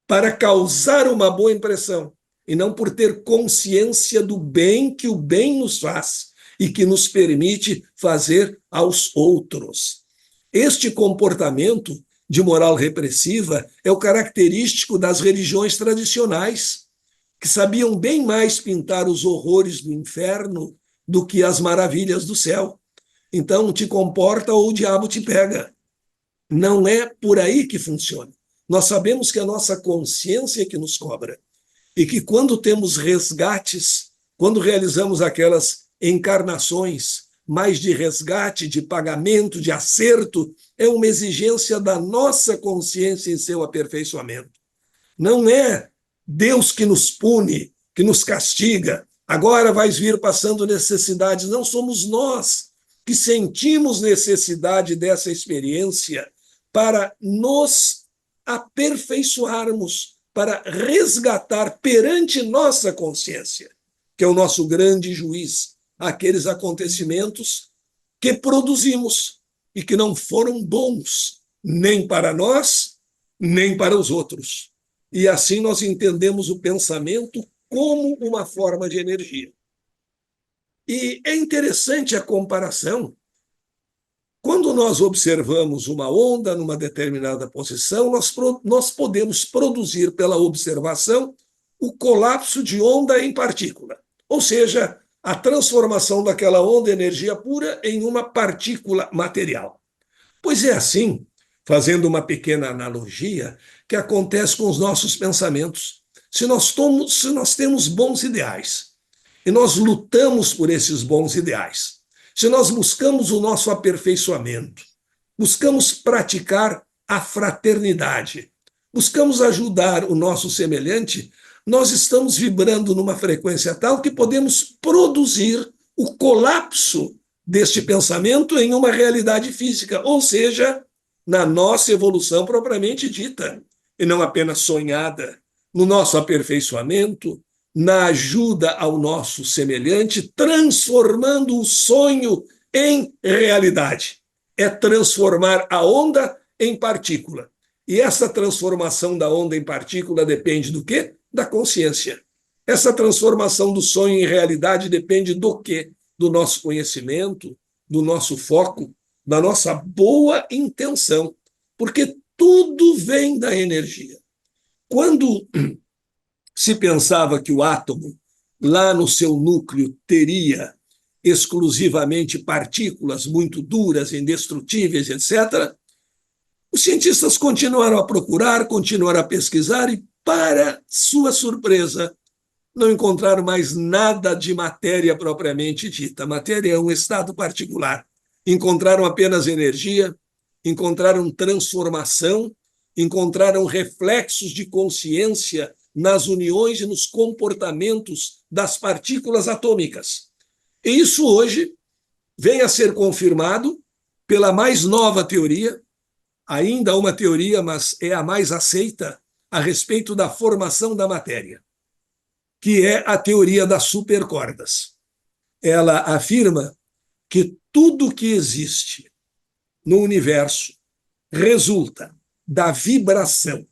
B: para causar uma boa impressão, e não por ter consciência do bem que o bem nos faz e que nos permite fazer aos outros. Este comportamento de moral repressiva é o característico das religiões tradicionais, que sabiam bem mais pintar os horrores do inferno do que as maravilhas do céu. Então, te comporta ou o diabo te pega. Não é por aí que funciona. Nós sabemos que a nossa consciência é que nos cobra. E que quando temos resgates, quando realizamos aquelas encarnações mais de resgate, de pagamento, de acerto, é uma exigência da nossa consciência em seu aperfeiçoamento. Não é Deus que nos pune, que nos castiga. Agora vais vir passando necessidades. Não somos nós que sentimos necessidade dessa experiência para nos aperfeiçoarmos, para resgatar perante nossa consciência, que é o nosso grande juiz, aqueles acontecimentos que produzimos e que não foram bons, nem para nós, nem para os outros. E assim nós entendemos o pensamento como uma forma de energia. E é interessante a comparação. Quando nós observamos uma onda numa determinada posição, nós podemos produzir pela observação o colapso de onda em partícula, ou seja, a transformação daquela onda em energia pura em uma partícula material. Pois é assim, fazendo uma pequena analogia, que acontece com os nossos pensamentos. Se nós temos bons ideais e nós lutamos por esses bons ideais, se nós buscamos o nosso aperfeiçoamento, buscamos praticar a fraternidade, buscamos ajudar o nosso semelhante, nós estamos vibrando numa frequência tal que podemos produzir o colapso deste pensamento em uma realidade física, ou seja, na nossa evolução propriamente dita, e não apenas sonhada, no nosso aperfeiçoamento, na ajuda ao nosso semelhante, transformando o sonho em realidade. É transformar a onda em partícula. E essa transformação da onda em partícula depende do quê? Da consciência. Essa transformação do sonho em realidade depende do quê? Do nosso conhecimento, do nosso foco, da nossa boa intenção. Porque tudo vem da energia. Quando se pensava que o átomo lá no seu núcleo teria exclusivamente partículas muito duras, indestrutíveis, etc., os cientistas continuaram a procurar, continuaram a pesquisar e, para sua surpresa, não encontraram mais nada de matéria propriamente dita. A matéria é um estado particular. Encontraram apenas energia, encontraram transformação, encontraram reflexos de consciência nas uniões e nos comportamentos das partículas atômicas. E isso hoje vem a ser confirmado pela mais nova teoria, ainda uma teoria, mas é a mais aceita, a respeito da formação da matéria, que é a teoria das supercordas. Ela afirma que tudo que existe no universo resulta da vibração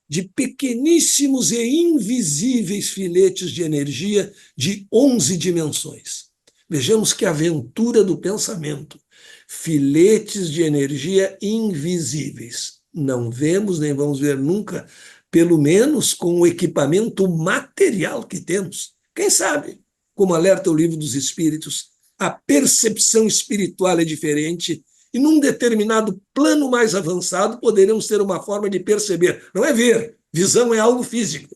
B: de pequeníssimos e invisíveis filetes de energia de 11 dimensões. Vejamos que aventura do pensamento. Filetes de energia invisíveis. Não vemos, nem vamos ver nunca, pelo menos com o equipamento material que temos. Quem sabe, como alerta o Livro dos Espíritos, a percepção espiritual é diferente e num determinado plano mais avançado poderemos ter uma forma de perceber. Não é ver, visão é algo físico,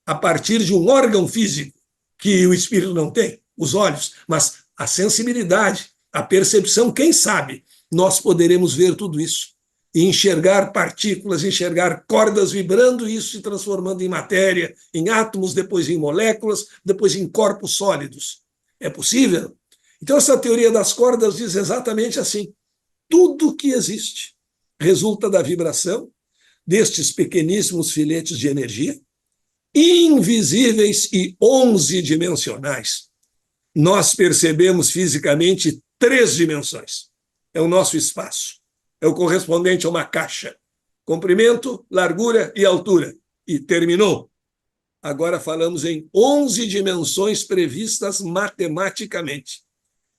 B: a partir de um órgão físico que o espírito não tem, os olhos, mas a sensibilidade, a percepção, quem sabe, nós poderemos ver tudo isso e enxergar partículas, enxergar cordas vibrando e isso se transformando em matéria, em átomos, depois em moléculas, depois em corpos sólidos. É possível? Então, essa teoria das cordas diz exatamente assim: tudo que existe resulta da vibração destes pequeníssimos filetes de energia, invisíveis e 11-dimensionais. Nós percebemos fisicamente 3 dimensões. É o nosso espaço. É o correspondente a uma caixa. Comprimento, largura e altura. E terminou. Agora falamos em 11 dimensões previstas matematicamente.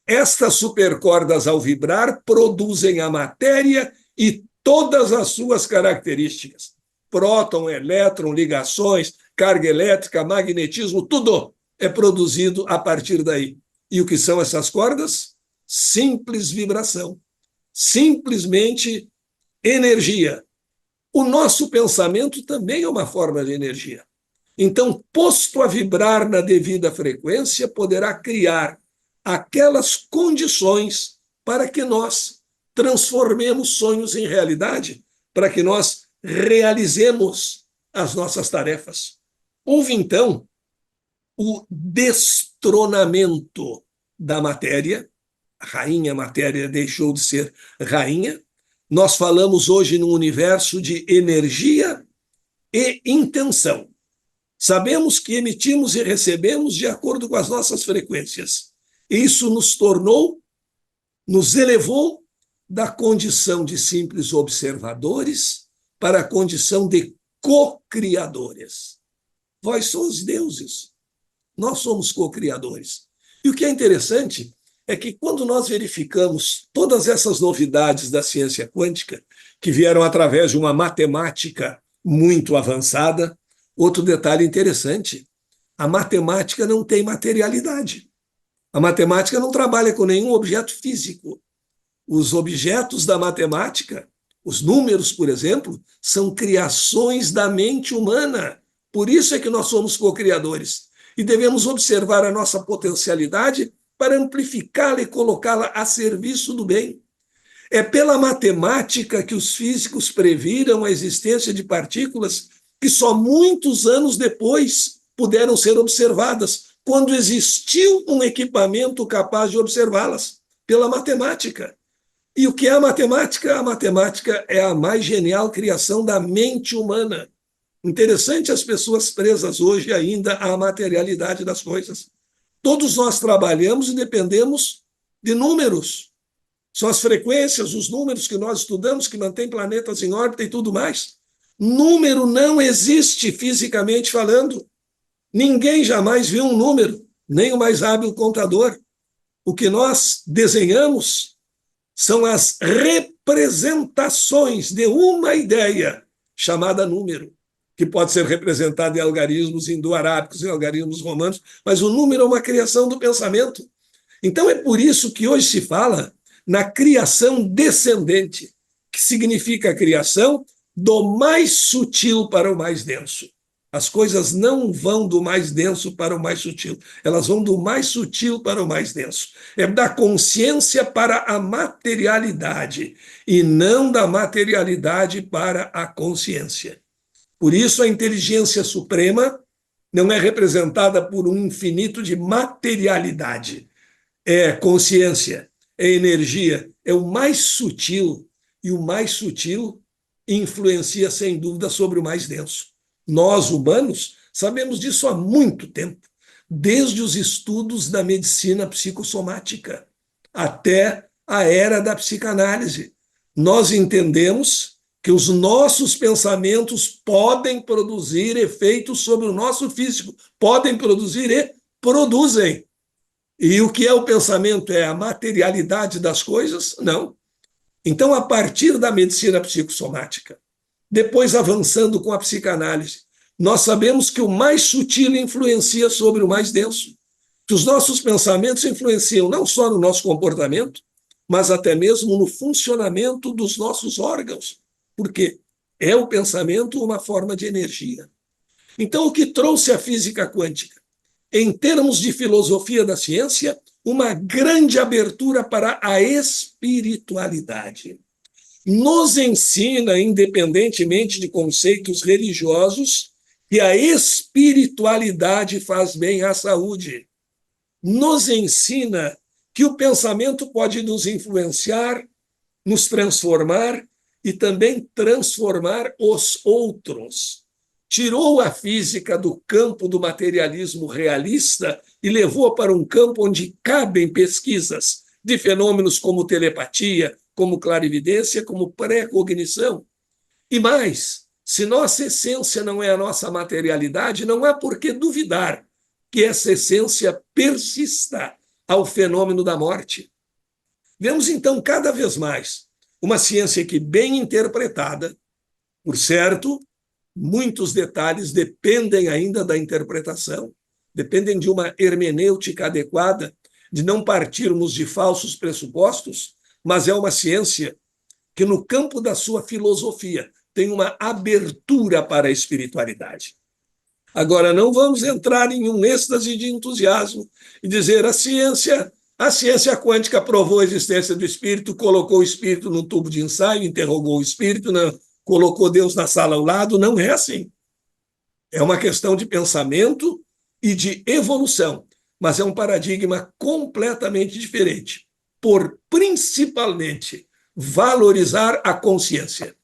B: Estas supercordas, ao vibrar, produzem a matéria e todas as suas características. Próton, elétron, ligações, carga elétrica, magnetismo, tudo é produzido a partir daí. E o que são essas cordas? Simples vibração. Simplesmente energia. O nosso pensamento também é uma forma de energia. Então, posto a vibrar na devida frequência, poderá criar aquelas condições para que nós transformemos sonhos em realidade, para que nós realizemos as nossas tarefas. Houve, então, o destronamento da matéria. A rainha matéria deixou de ser rainha. Nós falamos hoje num universo de energia e intenção. Sabemos que emitimos e recebemos de acordo com as nossas frequências. Isso nos elevou da condição de simples observadores para a condição de co-criadores. Vós sois deuses, nós somos co-criadores. E o que é interessante é que quando nós verificamos todas essas novidades da ciência quântica, que vieram através de uma matemática muito avançada, outro detalhe interessante, a matemática não tem materialidade. A matemática não trabalha com nenhum objeto físico. Os objetos da matemática, os números, por exemplo, são criações da mente humana. Por isso é que nós somos co-criadores. E devemos observar a nossa potencialidade para amplificá-la e colocá-la a serviço do bem. É pela matemática que os físicos previram a existência de partículas que só muitos anos depois puderam ser observadas, quando existiu um equipamento capaz de observá-las, pela matemática. E o que é a matemática? A matemática é a mais genial criação da mente humana. Interessante as pessoas presas hoje ainda à materialidade das coisas. Todos nós trabalhamos e dependemos de números. São as frequências, os números que nós estudamos, que mantêm planetas em órbita e tudo mais. Número não existe fisicamente falando. Ninguém jamais viu um número, nem o mais hábil contador. O que nós desenhamos são as representações de uma ideia chamada número, que pode ser representado em algarismos indo-arábicos, em algarismos romanos, mas o número é uma criação do pensamento. Então é por isso que hoje se fala na criação descendente, que significa a criação do mais sutil para o mais denso. As coisas não vão do mais denso para o mais sutil, elas vão do mais sutil para o mais denso. É da consciência para a materialidade, e não da materialidade para a consciência. Por isso, a inteligência suprema não é representada por um infinito de materialidade. É consciência, é energia, é o mais sutil, e o mais sutil influencia, sem dúvida, sobre o mais denso. Nós, humanos, sabemos disso há muito tempo, desde os estudos da medicina psicossomática até a era da psicanálise. Nós entendemos que os nossos pensamentos podem produzir efeitos sobre o nosso físico, podem produzir e produzem. E o que é o pensamento? É a materialidade das coisas? Não. Então, a partir da medicina psicossomática, depois avançando com a psicanálise, nós sabemos que o mais sutil influencia sobre o mais denso, que os nossos pensamentos influenciam não só no nosso comportamento, mas até mesmo no funcionamento dos nossos órgãos, porque é o pensamento uma forma de energia. Então, o que trouxe a física quântica? Em termos de filosofia da ciência, uma grande abertura para a espiritualidade. Nos ensina, independentemente de conceitos religiosos, que a espiritualidade faz bem à saúde. Nos ensina que o pensamento pode nos influenciar, nos transformar e também transformar os outros. Tirou a física do campo do materialismo realista e levou para um campo onde cabem pesquisas de fenômenos como telepatia, como clarividência, como pré-cognição. E mais, se nossa essência não é a nossa materialidade, não há por que duvidar que essa essência persista ao fenômeno da morte. Vemos, então, cada vez mais uma ciência que, bem interpretada, por certo, muitos detalhes dependem ainda da interpretação, dependem de uma hermenêutica adequada, de não partirmos de falsos pressupostos, mas é uma ciência que, no campo da sua filosofia, tem uma abertura para a espiritualidade. Agora, não vamos entrar em um êxtase de entusiasmo e dizer a ciência quântica provou a existência do espírito, colocou o espírito num tubo de ensaio, interrogou o espírito, não, colocou Deus na sala ao lado. Não é assim. É uma questão de pensamento e de evolução, mas é um paradigma completamente diferente, por principalmente valorizar a consciência,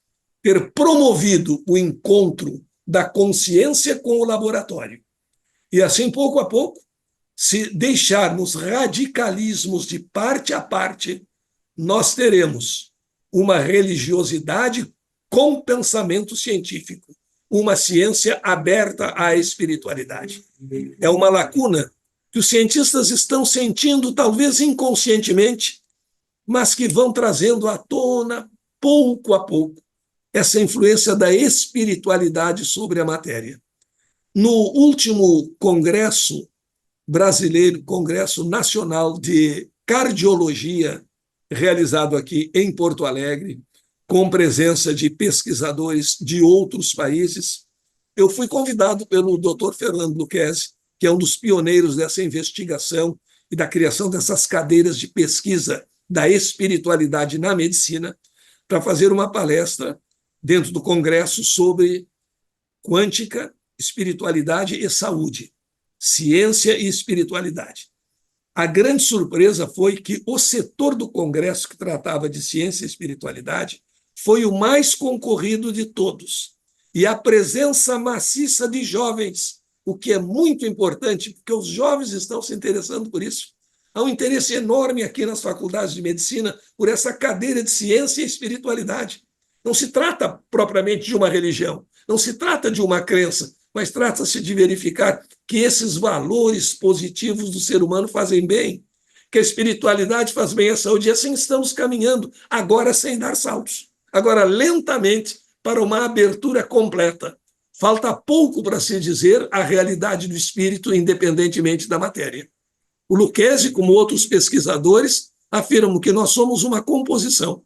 B: ter promovido o encontro da consciência com o laboratório. E assim, pouco a pouco, se deixarmos radicalismos de parte a parte, nós teremos uma religiosidade com pensamento científico, uma ciência aberta à espiritualidade. É uma lacuna que os cientistas estão sentindo, talvez inconscientemente, mas que vão trazendo à tona, pouco a pouco, essa influência da espiritualidade sobre a matéria. No último congresso brasileiro, Congresso Nacional de Cardiologia, realizado aqui em Porto Alegre, com presença de pesquisadores de outros países, eu fui convidado pelo Dr. Fernando Lucchesi, que é um dos pioneiros dessa investigação e da criação dessas cadeiras de pesquisa da espiritualidade na medicina, para fazer uma palestra dentro do Congresso sobre quântica, espiritualidade e saúde, ciência e espiritualidade. A grande surpresa foi que o setor do Congresso que tratava de ciência e espiritualidade foi o mais concorrido de todos. E a presença maciça de jovens, o que é muito importante, porque os jovens estão se interessando por isso. Há um interesse enorme aqui nas faculdades de medicina por essa cadeira de ciência e espiritualidade. Não se trata propriamente de uma religião, não se trata de uma crença, mas trata-se de verificar que esses valores positivos do ser humano fazem bem, que a espiritualidade faz bem à saúde, e assim estamos caminhando, agora sem dar saltos, agora lentamente, para uma abertura completa. falta pouco para se dizer a realidade do espírito independentemente da matéria. O Lucchesi, como outros pesquisadores, afirmam que nós somos uma composição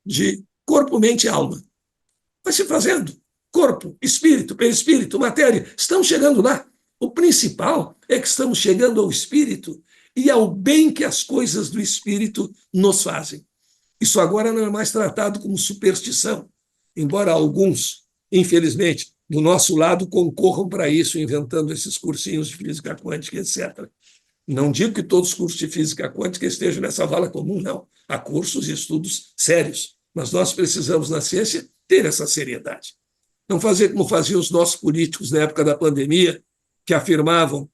B: de corpo, mente e alma. Vai se fazendo. Corpo, espírito, perispírito, matéria. Estamos chegando lá. O principal é que estamos chegando ao espírito e ao bem que as coisas do espírito nos fazem. Isso agora não é mais tratado como superstição, embora alguns, infelizmente, do nosso lado concorram para isso, inventando esses cursinhos de física quântica, etc. Não digo que todos os cursos de física quântica estejam nessa vala comum, não. Há cursos e estudos sérios, mas nós precisamos, na ciência, ter essa seriedade. Não fazer como faziam os nossos políticos na época da pandemia, que afirmavam,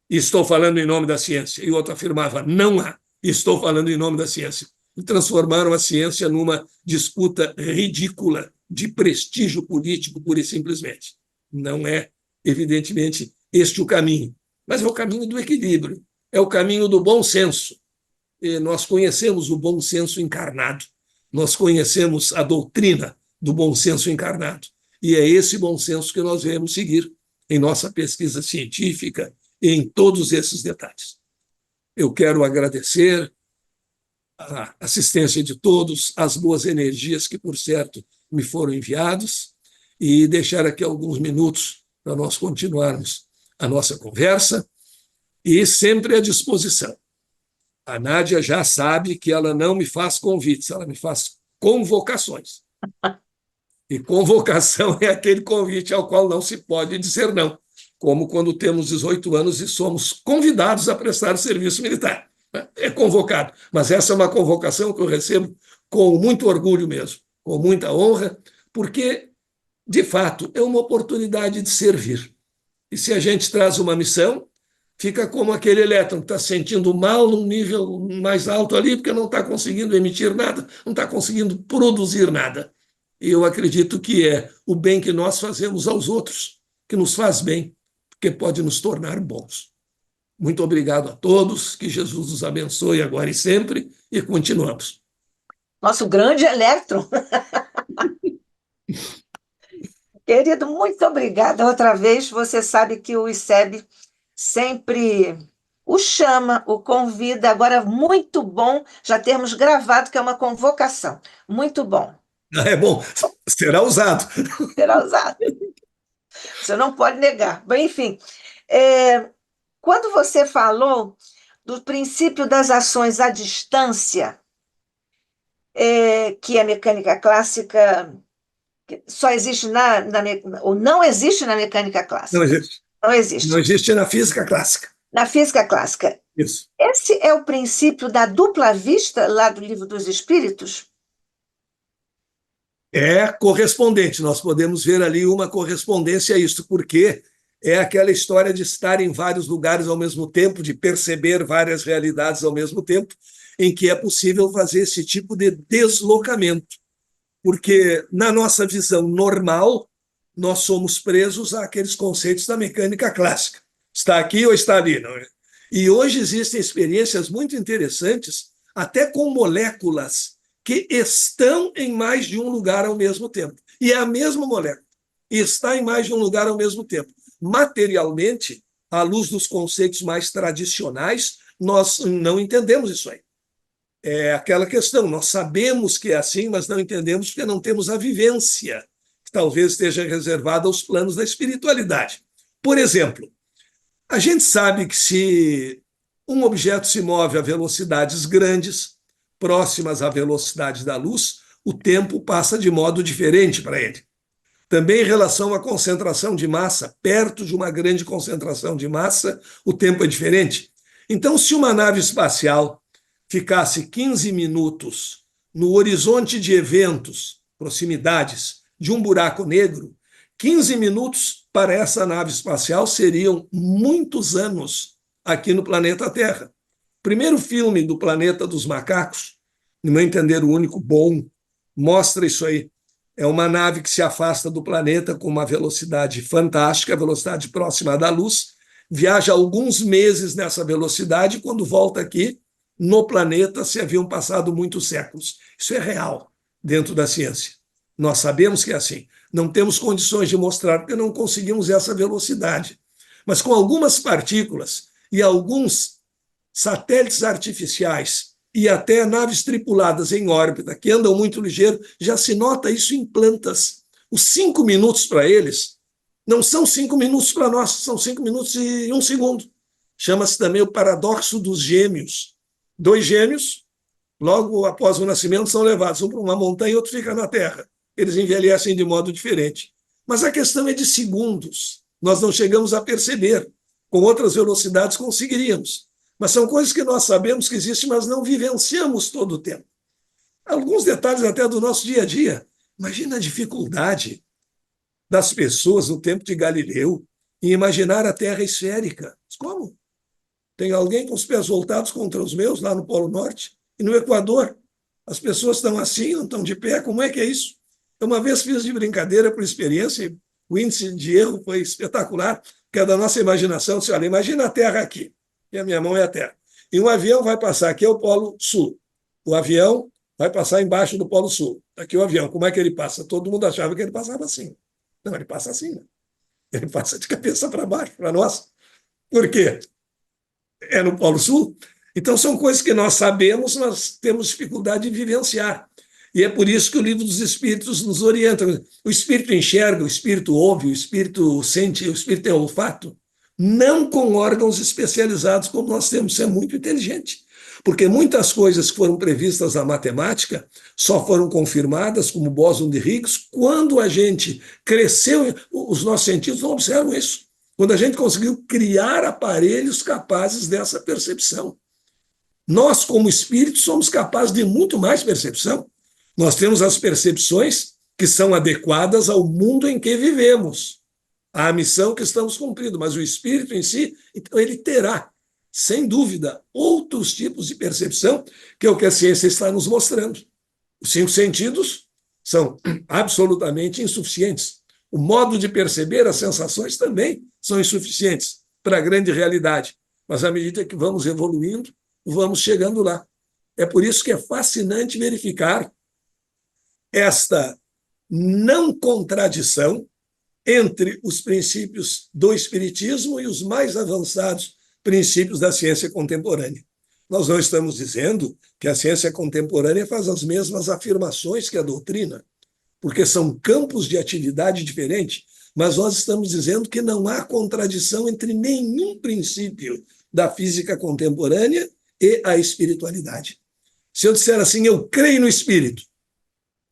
B: estou falando em nome da ciência, e o outro afirmava, não há, estou falando em nome da ciência. E transformaram a ciência numa disputa ridícula de prestígio político, pura e simplesmente. Não é, evidentemente, este o caminho, mas é o caminho do equilíbrio, é o caminho do bom senso. E nós conhecemos o bom senso encarnado, nós conhecemos a doutrina do bom senso encarnado, e é esse bom senso que nós devemos seguir em nossa pesquisa científica e em todos esses detalhes. Eu quero agradecer a assistência de todos, as boas energias que, por certo, me foram enviadas, e deixar aqui alguns minutos para nós continuarmos a nossa conversa, e sempre à disposição. A Nádia já sabe que ela não me faz convites, ela me faz convocações. E convocação é aquele convite ao qual não se pode dizer não, como quando temos 18 anos e somos convidados a prestar serviço militar. É convocado, mas essa é uma convocação que eu recebo com muito orgulho mesmo, com muita honra, porque, de fato, é uma oportunidade de servir. E se a gente traz uma missão, fica como aquele elétron que está sentindo mal num nível mais alto ali, porque não está conseguindo emitir nada, não está conseguindo produzir nada. E eu acredito que é o bem que nós fazemos aos outros, que nos faz bem, porque pode nos tornar bons. Muito obrigado a todos, que Jesus nos abençoe agora e sempre, e continuamos.
A: Nosso grande elétron. Querido, muito obrigada. Outra vez, você sabe que o ICEB sempre o chama, o convida. Agora, muito bom já termos gravado, que é uma convocação. Muito bom.
B: É bom, será usado.
A: Será usado. Você não pode negar. Bem, enfim, quando você falou do princípio das ações à distância, que a mecânica clássica só existe ou não existe na mecânica clássica.
B: Não existe.
A: Não existe.
B: Não existe na física clássica.
A: Na física clássica.
B: Isso.
A: Esse é o princípio da dupla vista, lá do Livro dos Espíritos?
B: É correspondente, nós podemos ver ali uma correspondência a isso, porque é aquela história de estar em vários lugares ao mesmo tempo, de perceber várias realidades ao mesmo tempo, em que é possível fazer esse tipo de deslocamento. Porque, na nossa visão normal, nós somos presos àqueles conceitos da mecânica clássica. Está aqui ou está ali, não é? E hoje existem experiências muito interessantes, até com moléculas que estão em mais de um lugar ao mesmo tempo. E é a mesma molécula, e está em mais de um lugar ao mesmo tempo. Materialmente, à luz dos conceitos mais tradicionais, nós não entendemos isso aí. É aquela questão, nós sabemos que é assim, mas não entendemos porque não temos a vivência, que talvez esteja reservada aos planos da espiritualidade. Por exemplo, a gente sabe que se um objeto se move a velocidades grandes, próximas à velocidade da luz, o tempo passa de modo diferente para ele. Também em relação à concentração de massa, perto de uma grande concentração de massa, o tempo é diferente. Então, se uma nave espacial ficasse 15 minutos no horizonte de eventos, proximidades de um buraco negro, 15 minutos para essa nave espacial seriam muitos anos aqui no planeta Terra. O primeiro filme do Planeta dos Macacos, no meu entender, o único bom, mostra isso aí. É uma nave que se afasta do planeta com uma velocidade fantástica, velocidade próxima da luz, viaja alguns meses nessa velocidade e quando volta aqui, no planeta se haviam passado muitos séculos. Isso é real dentro da ciência. Nós sabemos que é assim. Não temos condições de mostrar porque não conseguimos essa velocidade. Mas com algumas partículas e alguns satélites artificiais e até naves tripuladas em órbita, que andam muito ligeiro, já se nota isso em plantas. Os 5 minutos para eles não são 5 minutos para nós, são 5 minutos e 1 segundo. Chama-se também o paradoxo dos gêmeos. 2 gêmeos, logo após o nascimento, são levados, um para uma montanha e outro fica na terra. Eles envelhecem de modo diferente. Mas a questão é de segundos. Nós não chegamos a perceber. Com outras velocidades conseguiríamos. Mas são coisas que nós sabemos que existem, mas não vivenciamos todo o tempo. Alguns detalhes até do nosso dia a dia. Imagina a dificuldade das pessoas no tempo de Galileu em imaginar a Terra esférica. Como? Tem alguém com os pés voltados contra os meus lá no Polo Norte e no Equador. As pessoas estão assim, não estão de pé. Como é que é isso? Eu uma vez fiz de brincadeira por experiência, e o índice de erro foi espetacular, que é da nossa imaginação. Disse, olha, imagina a Terra aqui, e a minha mão é a Terra. E um avião vai passar, aqui é o Polo Sul. O avião vai passar embaixo do Polo Sul. Aqui é o avião, como é que ele passa? Todo mundo achava que ele passava assim. Não, ele passa assim, né? Ele passa de cabeça para baixo, para nós. Por quê? É no Polo Sul. Então, são coisas que nós sabemos, nós temos dificuldade de vivenciar. E é por isso que o Livro dos Espíritos nos orienta. O espírito enxerga, o espírito ouve, o espírito sente, o espírito tem olfato, não com órgãos especializados como nós temos. Isso é muito inteligente. Porque muitas coisas que foram previstas na matemática só foram confirmadas, como o bóson de Higgs, quando a gente cresceu, os nossos sentidos não observam isso. Quando a gente conseguiu criar aparelhos capazes dessa percepção. Nós, como espíritos, somos capazes de muito mais percepção. Nós temos as percepções que são adequadas ao mundo em que vivemos, à missão que estamos cumprindo, mas o espírito em si, então, ele terá, sem dúvida, outros tipos de percepção, que é o que a ciência está nos mostrando. Os 5 sentidos são absolutamente insuficientes. O modo de perceber as sensações também são insuficientes para a grande realidade, mas à medida que vamos evoluindo, vamos chegando lá. É por isso que é fascinante verificar esta não contradição entre os princípios do Espiritismo e os mais avançados princípios da ciência contemporânea. Nós não estamos dizendo que a ciência contemporânea faz as mesmas afirmações que a doutrina, porque são campos de atividade diferentes, mas nós estamos dizendo que não há contradição entre nenhum princípio da física contemporânea e a espiritualidade. Se eu disser assim, eu creio no espírito,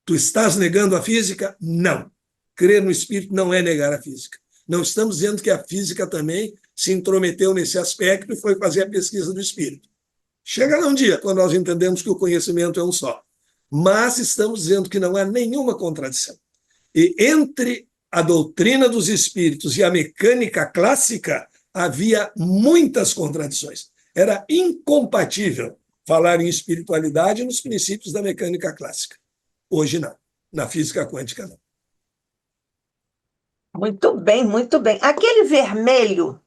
B: tu estás negando a física? Não. Crer no espírito não é negar a física. Não estamos dizendo que a física também se intrometeu nesse aspecto e foi fazer a pesquisa do espírito. Chega lá um dia, quando nós entendemos que o conhecimento é um só. Mas estamos dizendo que não há nenhuma contradição. E entre a doutrina dos espíritos e a mecânica clássica, havia muitas contradições. Era incompatível falar em espiritualidade nos princípios da mecânica clássica. Hoje não. Na física quântica, não.
A: Muito bem, muito bem. Aquele vermelho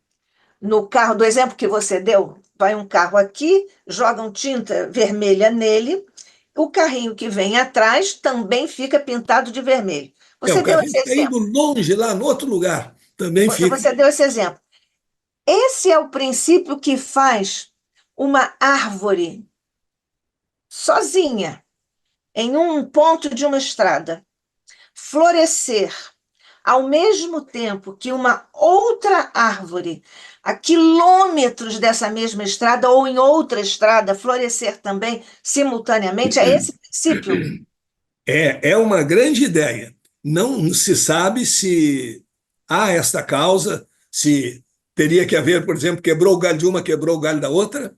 A: no carro, do exemplo que você deu, vai um carro aqui, jogam tinta vermelha nele, o carrinho que vem atrás também fica pintado de vermelho. Você
B: O
A: deu
B: carrinho
A: esse
B: está indo
A: exemplo.
B: longe lá no outro lugar. Também fica.
A: Você deu esse exemplo. Esse é o princípio que faz uma árvore sozinha, em um ponto de uma estrada, florescer ao mesmo tempo que uma outra árvore, a quilômetros dessa mesma estrada ou em outra estrada, florescer também simultaneamente. É esse princípio?
B: É uma grande ideia. Não se sabe se há esta causa, se teria que haver, por exemplo, quebrou o galho de uma, quebrou o galho da outra,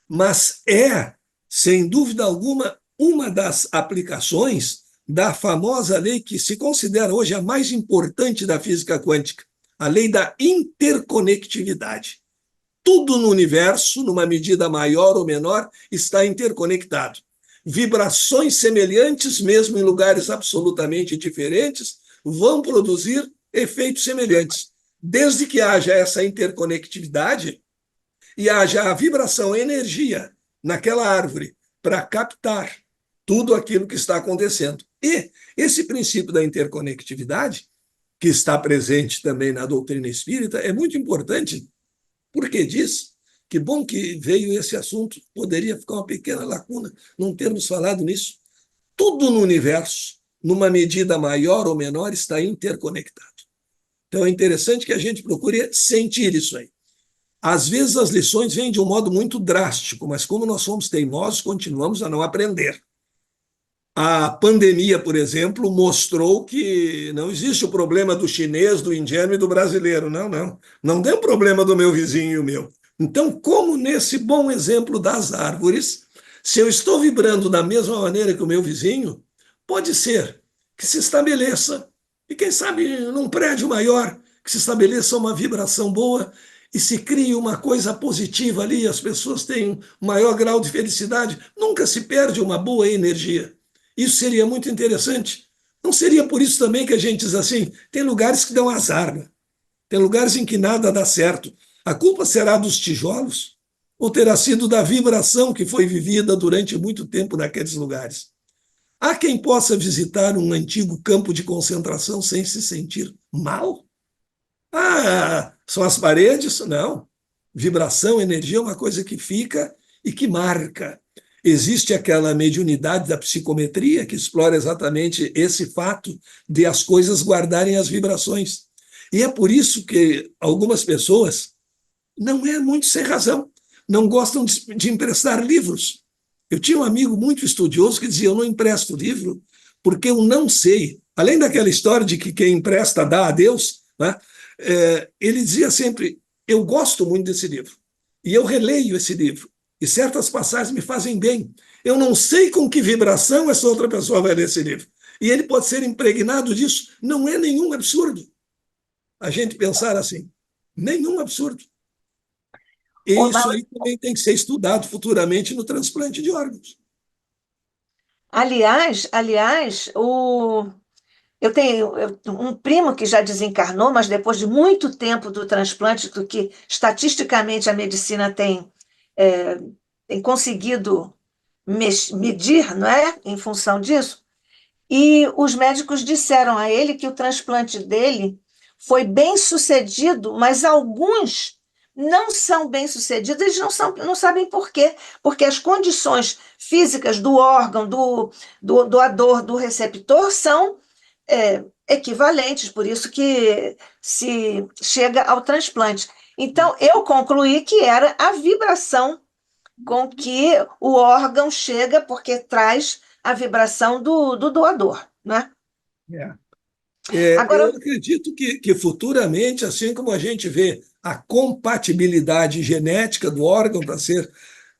B: mas é, sem dúvida alguma, uma das aplicações da famosa lei que se considera hoje a mais importante da física quântica, a lei da interconectividade. Tudo no universo, numa medida maior ou menor, está interconectado. Vibrações semelhantes, mesmo em lugares absolutamente diferentes, vão produzir efeitos semelhantes. Desde que haja essa interconectividade e haja a vibração, a energia naquela árvore para captar tudo aquilo que está acontecendo. E esse princípio da interconectividade, que está presente também na doutrina espírita, é muito importante, porque diz que bom que veio esse assunto, poderia ficar uma pequena lacuna não termos falado nisso. Tudo no universo, numa medida maior ou menor, está interconectado. Então é interessante que a gente procure sentir isso aí. Às vezes as lições vêm de um modo muito drástico, mas como nós somos teimosos, continuamos a não aprender. A pandemia, por exemplo, mostrou que não existe o problema do chinês, do indiano e do brasileiro. Não, não. Não tem o problema do meu vizinho e o meu. Então, como nesse bom exemplo das árvores, se eu estou vibrando da mesma maneira que o meu vizinho, pode ser que se estabeleça, e quem sabe num prédio maior, que se estabeleça uma vibração boa e se crie uma coisa positiva ali, as pessoas têm um maior grau de felicidade, nunca se perde uma boa energia. Isso seria muito interessante. Não seria por isso também que a gente diz assim: tem lugares que dão azar, né? Tem lugares em que nada dá certo. A culpa será dos tijolos ou terá sido da vibração que foi vivida durante muito tempo naqueles lugares? Há quem possa visitar um antigo campo de concentração sem se sentir mal? Ah, são as paredes? Não. Vibração, energia é uma coisa que fica e que marca. Existe aquela mediunidade da psicometria que explora exatamente esse fato de as coisas guardarem as vibrações. E é por isso que algumas pessoas, não é muito sem razão, não gostam de emprestar livros. Eu tinha um amigo muito estudioso que dizia: eu não empresto livro porque eu não sei. Além daquela história de que quem empresta dá a Deus, né? Ele dizia sempre: eu gosto muito desse livro e eu releio esse livro e certas passagens me fazem bem. Eu não sei com que vibração essa outra pessoa vai ler esse livro. E ele pode ser impregnado disso. Não é nenhum absurdo a gente pensar assim. Nenhum absurdo. E isso aí também tem que ser estudado futuramente no transplante de órgãos.
A: Aliás, eu tenho um primo que já desencarnou, mas depois de muito tempo do transplante, do que estatisticamente a medicina é, tem conseguido medir, não é? Em função disso. E os médicos disseram a ele que o transplante dele foi bem sucedido, mas alguns não são bem sucedidos, eles não sabem por quê, porque as condições físicas do órgão, do doador, do receptor são equivalentes, por isso que se chega ao transplante. Então, eu concluí que era a vibração com que o órgão chega, porque traz a vibração do doador, né?
B: É. Eu
A: Agora,
B: acredito que futuramente, assim como a gente vê a compatibilidade genética do órgão para ser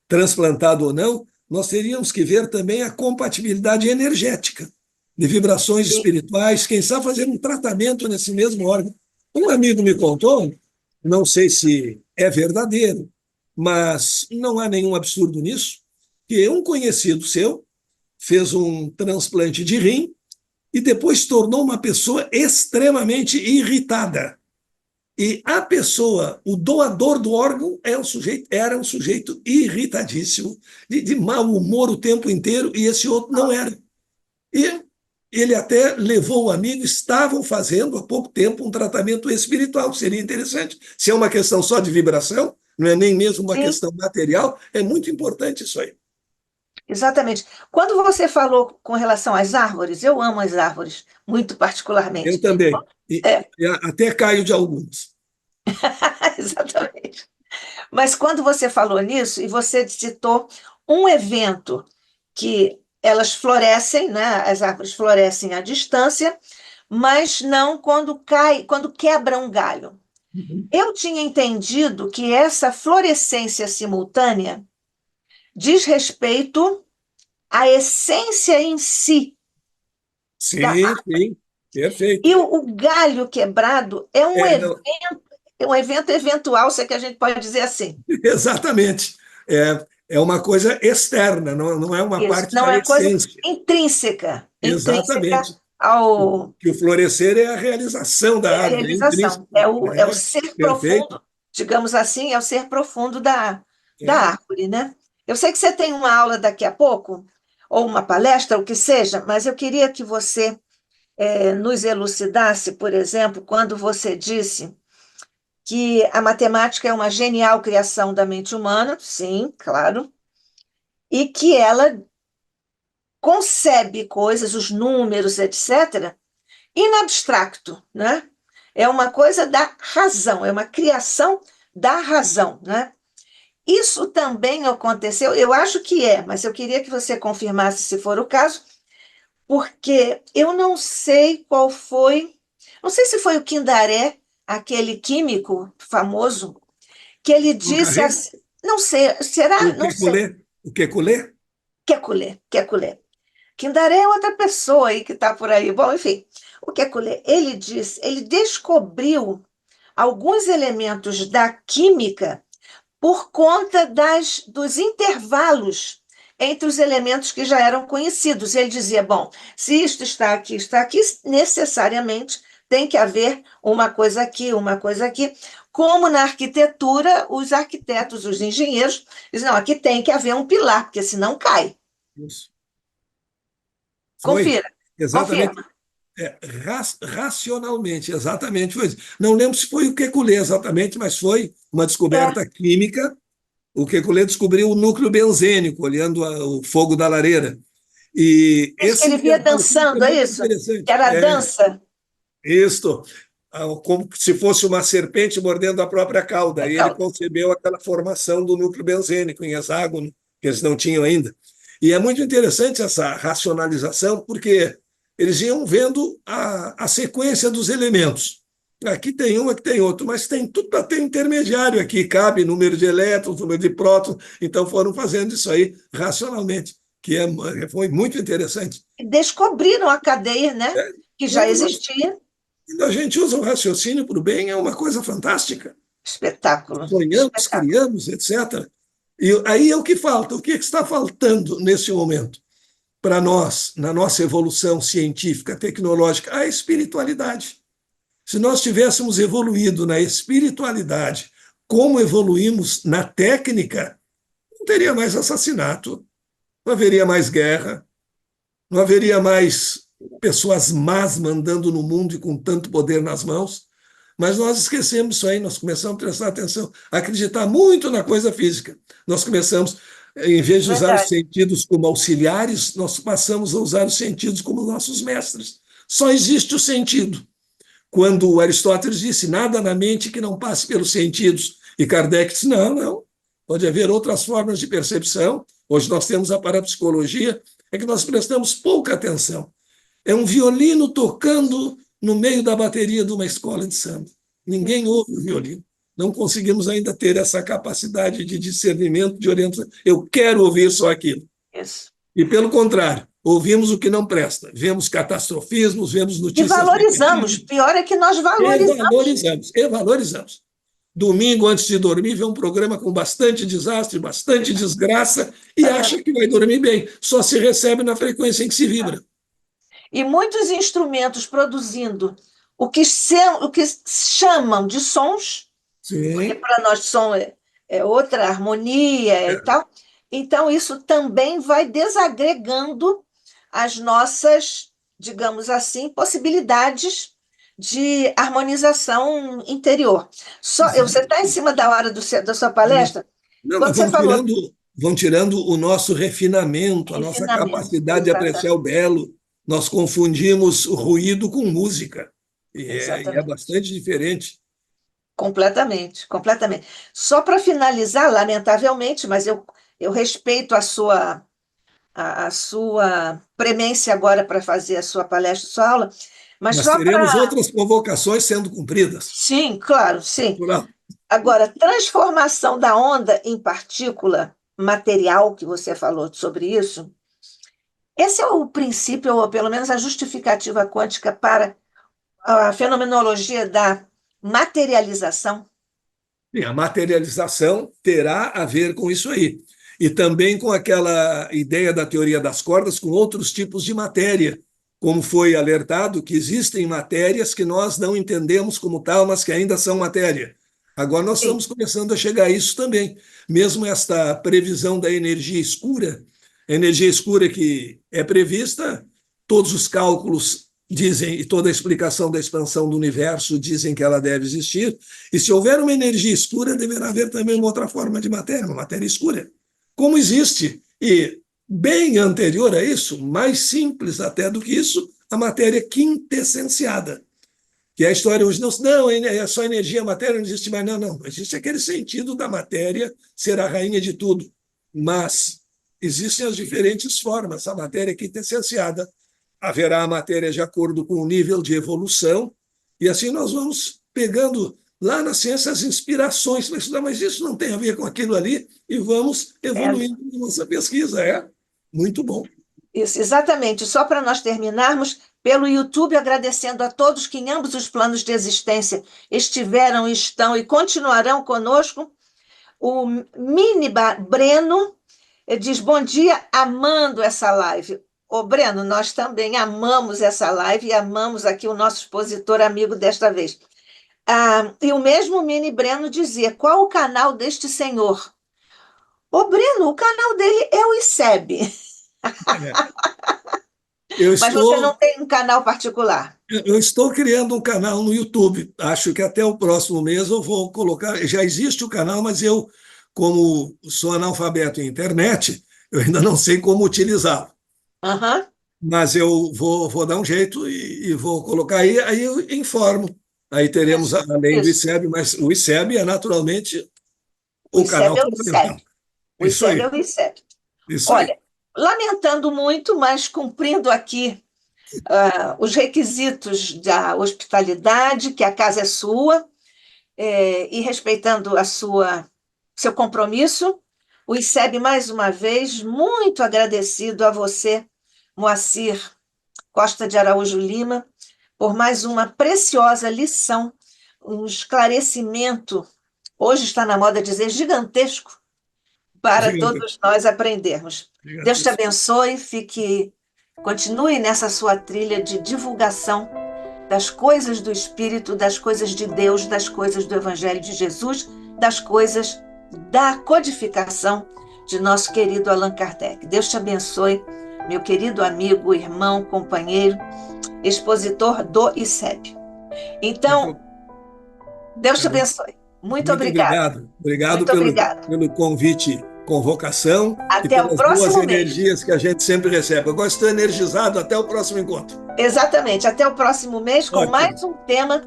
B: transplantado ou não, nós teríamos que ver também a compatibilidade energética, de vibrações
A: sim,
B: espirituais, quem sabe fazer um tratamento nesse mesmo órgão. Um amigo me contou, não sei se é verdadeiro, mas não há nenhum absurdo nisso, que um conhecido seu fez um transplante de rim e depois tornou uma pessoa extremamente irritada. E a pessoa, o doador do órgão, era um sujeito irritadíssimo, de mau humor o tempo inteiro, e esse outro não era. E ele até levou o amigo, estavam fazendo há pouco tempo um tratamento espiritual. Seria interessante. Se é uma questão só de vibração, não é nem mesmo uma
A: sim,
B: questão material, é muito importante isso aí.
A: exatamente. Quando você falou com relação às árvores, eu amo as árvores, muito
B: Eu
A: particularmente.
B: também.
A: É,
B: E até caio de alguns.
A: exatamente. Mas quando você falou nisso, e você citou um evento que elas florescem, né? As árvores florescem à distância, mas não quando cai, quando quebra um galho.
B: Uhum.
A: Eu tinha entendido que essa florescência simultânea diz respeito à essência em si da
B: Sim,
A: árvore.
B: sim, perfeito.
A: E o galho quebrado é
B: Não,
A: um evento eventual, se é que a gente pode dizer assim.
B: exatamente. É uma coisa externa, não é uma
A: Isso,
B: parte
A: não
B: da
A: é coisa
B: essência.
A: intrínseca
B: Exatamente.
A: ao
B: Que o florescer é a realização da
A: é a
B: árvore, é
A: realização,
B: intrínseco.
A: é o ser
B: Perfeito.
A: profundo, digamos assim, é o ser profundo da
B: É.
A: árvore, né? Eu sei que você tem uma aula daqui a pouco. ou uma palestra, o que seja, mas eu queria que você nos elucidasse, por exemplo, quando você disse que a matemática é uma genial criação da mente humana, sim, claro, e que ela concebe coisas, os números, etc., in abstracto, né? É uma coisa da razão, é uma criação da razão, né? Isso também aconteceu, eu acho que mas eu queria que você confirmasse se for o caso, porque eu não sei qual foi, não sei se foi o Kindaré, aquele químico famoso, que ele disse
B: Poincaré?
A: assim, não sei, será?
B: O
A: Não sei.
B: Kekulé? O Kekulé?
A: Kekulé, Kekulé. Kindaré é outra pessoa aí que está por aí. Bom, enfim, o Kekulé, ele disse, ele descobriu alguns elementos da química por conta dos intervalos entre os elementos que já eram conhecidos. Ele dizia: bom, se isto está aqui, necessariamente tem que haver uma coisa aqui, uma coisa aqui. Como na arquitetura, os arquitetos, os engenheiros, dizem: não, aqui tem que haver um pilar, porque senão cai.
B: Isso. Foi
A: Confira,
B: exatamente.
A: confirma.
B: Racionalmente, exatamente foi isso. Não lembro se foi o Kekulé exatamente, mas foi uma
A: É,
B: descoberta química. O Kekulé descobriu o núcleo benzênico, olhando o fogo da lareira. E
A: isso que
B: esse
A: ele via
B: intervalo químico é
A: dançando, é
B: muito
A: isso? Que
B: interessante.
A: era a dança.
B: Isto, como se fosse uma serpente mordendo a própria cauda. E ele
A: Legal.
B: concebeu aquela formação do núcleo benzênico em hexágono, que eles não tinham ainda. E é muito interessante essa racionalização, porque eles iam vendo a sequência dos elementos. Aqui tem um, aqui tem outro, mas tem tudo para ter intermediário aqui, cabe número de elétrons, número de prótons, então foram fazendo isso aí racionalmente, foi muito interessante.
A: Descobriram a cadeia, né? Que já
B: Quando
A: existia.
B: a gente usa o raciocínio para o bem, é uma coisa fantástica.
A: Espetáculo,
B: Sonhamos,
A: espetáculo.
B: criamos, etc. E aí é o que falta. O que está faltando nesse momento para nós, na nossa evolução científica, tecnológica? A espiritualidade. Se nós tivéssemos evoluído na espiritualidade, como evoluímos na técnica, não teria mais assassinato, não haveria mais guerra, não haveria mais pessoas más mandando no mundo e com tanto poder nas mãos. Mas nós esquecemos isso aí, nós começamos a prestar atenção, a acreditar muito na coisa física. Nós começamos, em vez de usar os
A: Verdade.
B: sentidos como auxiliares, nós passamos a usar os sentidos como nossos mestres. Só existe o sentido. Quando Aristóteles disse nada na mente que não passe pelos sentidos, e Kardec disse: não, não, pode haver outras formas de percepção. Hoje nós temos a parapsicologia, é que nós prestamos pouca atenção. É um violino tocando no meio da bateria de uma escola de samba. Ninguém ouve o violino. Não conseguimos ainda ter essa capacidade de discernimento, de orientação. Eu quero ouvir só aquilo.
A: Isso.
B: E, pelo contrário, ouvimos o que não presta. Vemos catastrofismos, vemos
A: E
B: notícias
A: valorizamos.
B: negativas
A: Pior é que nós
B: e
A: valorizamos.
B: valorizamos. E valorizamos. Domingo, antes de dormir, vê um programa com bastante desastre, bastante desgraça e acha que vai dormir bem. Só se recebe na frequência em que se vibra.
A: E muitos instrumentos produzindo o que chamam de sons, porque
B: Sim.
A: para nós som é outra harmonia e tal. Então, isso também vai desagregando as nossas, digamos assim, possibilidades de harmonização interior. Você está em
B: Exato.
A: cima da hora da sua palestra?
B: Não,
A: Quando
B: mas
A: você falou
B: vão tirando o nosso refinamento, a nossa
A: refinamento,
B: capacidade de apreciar o
A: exatamente,
B: belo. Nós confundimos o ruído com música. E é
A: exatamente.
B: bastante diferente.
A: Completamente, completamente. Só para finalizar, lamentavelmente, mas eu respeito a sua premência agora para fazer a sua palestra, a sua aula, mas
B: Mas
A: só
B: teremos
A: para.
B: outras convocações sendo cumpridas.
A: Sim, claro, sim.
B: Natural.
A: Agora, transformação da onda em partícula material, que você falou sobre isso, esse é o princípio, ou pelo menos a justificativa quântica para a fenomenologia da materialização.
B: E a materialização terá a ver com isso aí. E também com aquela ideia da teoria das cordas, com outros tipos de matéria, como foi alertado que existem matérias que nós não entendemos como tal, mas que ainda são matéria. Agora nós
A: Sim,
B: estamos começando a chegar a isso também. Mesmo esta previsão da energia escura, A energia escura que é prevista, todos os cálculos dizem, e toda a explicação da expansão do universo dizem que ela deve existir, e se houver uma energia escura, deverá haver também uma outra forma de matéria, uma matéria escura. Como existe, e bem anterior a isso, mais simples até do que isso, a matéria quintessenciada, que é a história hoje, não, é só energia, matéria não existe mais, não, existe aquele sentido da matéria ser a rainha de tudo, mas existem as diferentes formas, a matéria quintessenciada, haverá a matéria de acordo com o nível de evolução, e assim nós vamos pegando lá na ciência as inspirações, mas isso não tem a ver com aquilo ali, e vamos evoluindo na nossa pesquisa, muito bom.
A: Isso, exatamente. Só para nós terminarmos, pelo YouTube, agradecendo a todos que em ambos os planos de existência estiveram, estão e continuarão conosco. O Mini Breno diz, bom dia, amando essa live. Ô, Breno, nós também amamos essa live e amamos aqui o nosso expositor amigo desta vez. E o mesmo Mini Breno dizia, qual o canal deste senhor? Ô, Breno, o canal dele é o ICEB. Mas você não tem um canal particular?
B: Eu estou criando um canal no YouTube. Acho que até o próximo mês eu vou colocar. Já existe o canal, mas eu, como sou analfabeto em internet, eu ainda não sei como utilizá-lo.
A: Uhum.
B: Mas eu vou dar um jeito e vou colocar aí eu informo. Aí teremos, além do ICEB, mas o ICEB é naturalmente o canal fundamental.
A: O ICEB é o ICEB. Olha, lamentando muito, mas cumprindo aqui os requisitos da hospitalidade, que a casa é sua, e respeitando seu compromisso, o ICEB, mais uma vez, muito agradecido a você, Moacir Costa de Araújo Lima, por mais uma preciosa lição, um esclarecimento, hoje está na moda dizer gigantesco, para todos nós aprendermos. Deus te abençoe, continue nessa sua trilha de divulgação das coisas do Espírito, das coisas de Deus, das coisas do Evangelho de Jesus, das coisas da codificação de nosso querido Allan Kardec. Deus te abençoe, meu querido amigo, irmão, companheiro, expositor do ICEB. Então, Deus te abençoe. Muito obrigado.
B: Obrigado pelo convite, convocação
A: até
B: e pelas boas energias que a gente sempre recebe. Agora estou energizado, até o próximo encontro.
A: Exatamente, até o próximo mês com mais um tema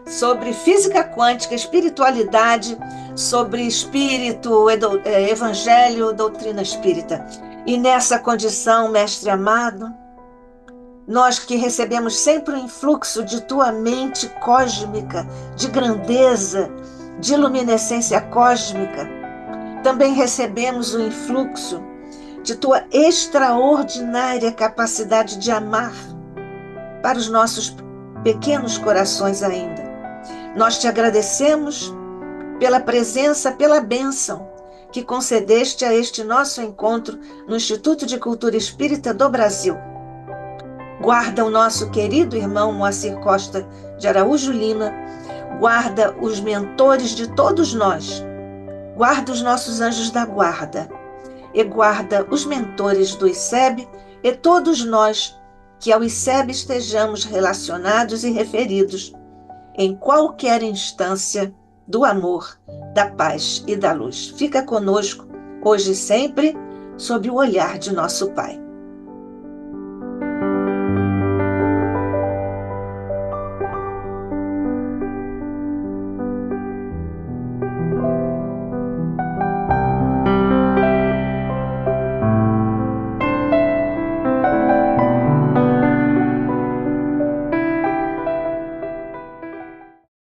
A: sobre física quântica, espiritualidade, sobre espírito, evangelho, doutrina espírita. E nessa condição, mestre amado, nós que recebemos sempre o influxo de tua mente cósmica, de grandeza, de luminescência cósmica, também recebemos o influxo de tua extraordinária capacidade de amar para os nossos pequenos corações ainda. Nós te agradecemos pela presença, pela bênção que concedeste a este nosso encontro no Instituto de Cultura Espírita do Brasil. Guarda o nosso querido irmão Moacir Costa de Araújo Lima, guarda os mentores de todos nós, guarda os nossos anjos da guarda e guarda os mentores do ICEB e todos nós que ao ICEB estejamos relacionados e referidos em qualquer instância do amor, da paz e da luz. Fica conosco, hoje e sempre, sob o olhar de nosso Pai.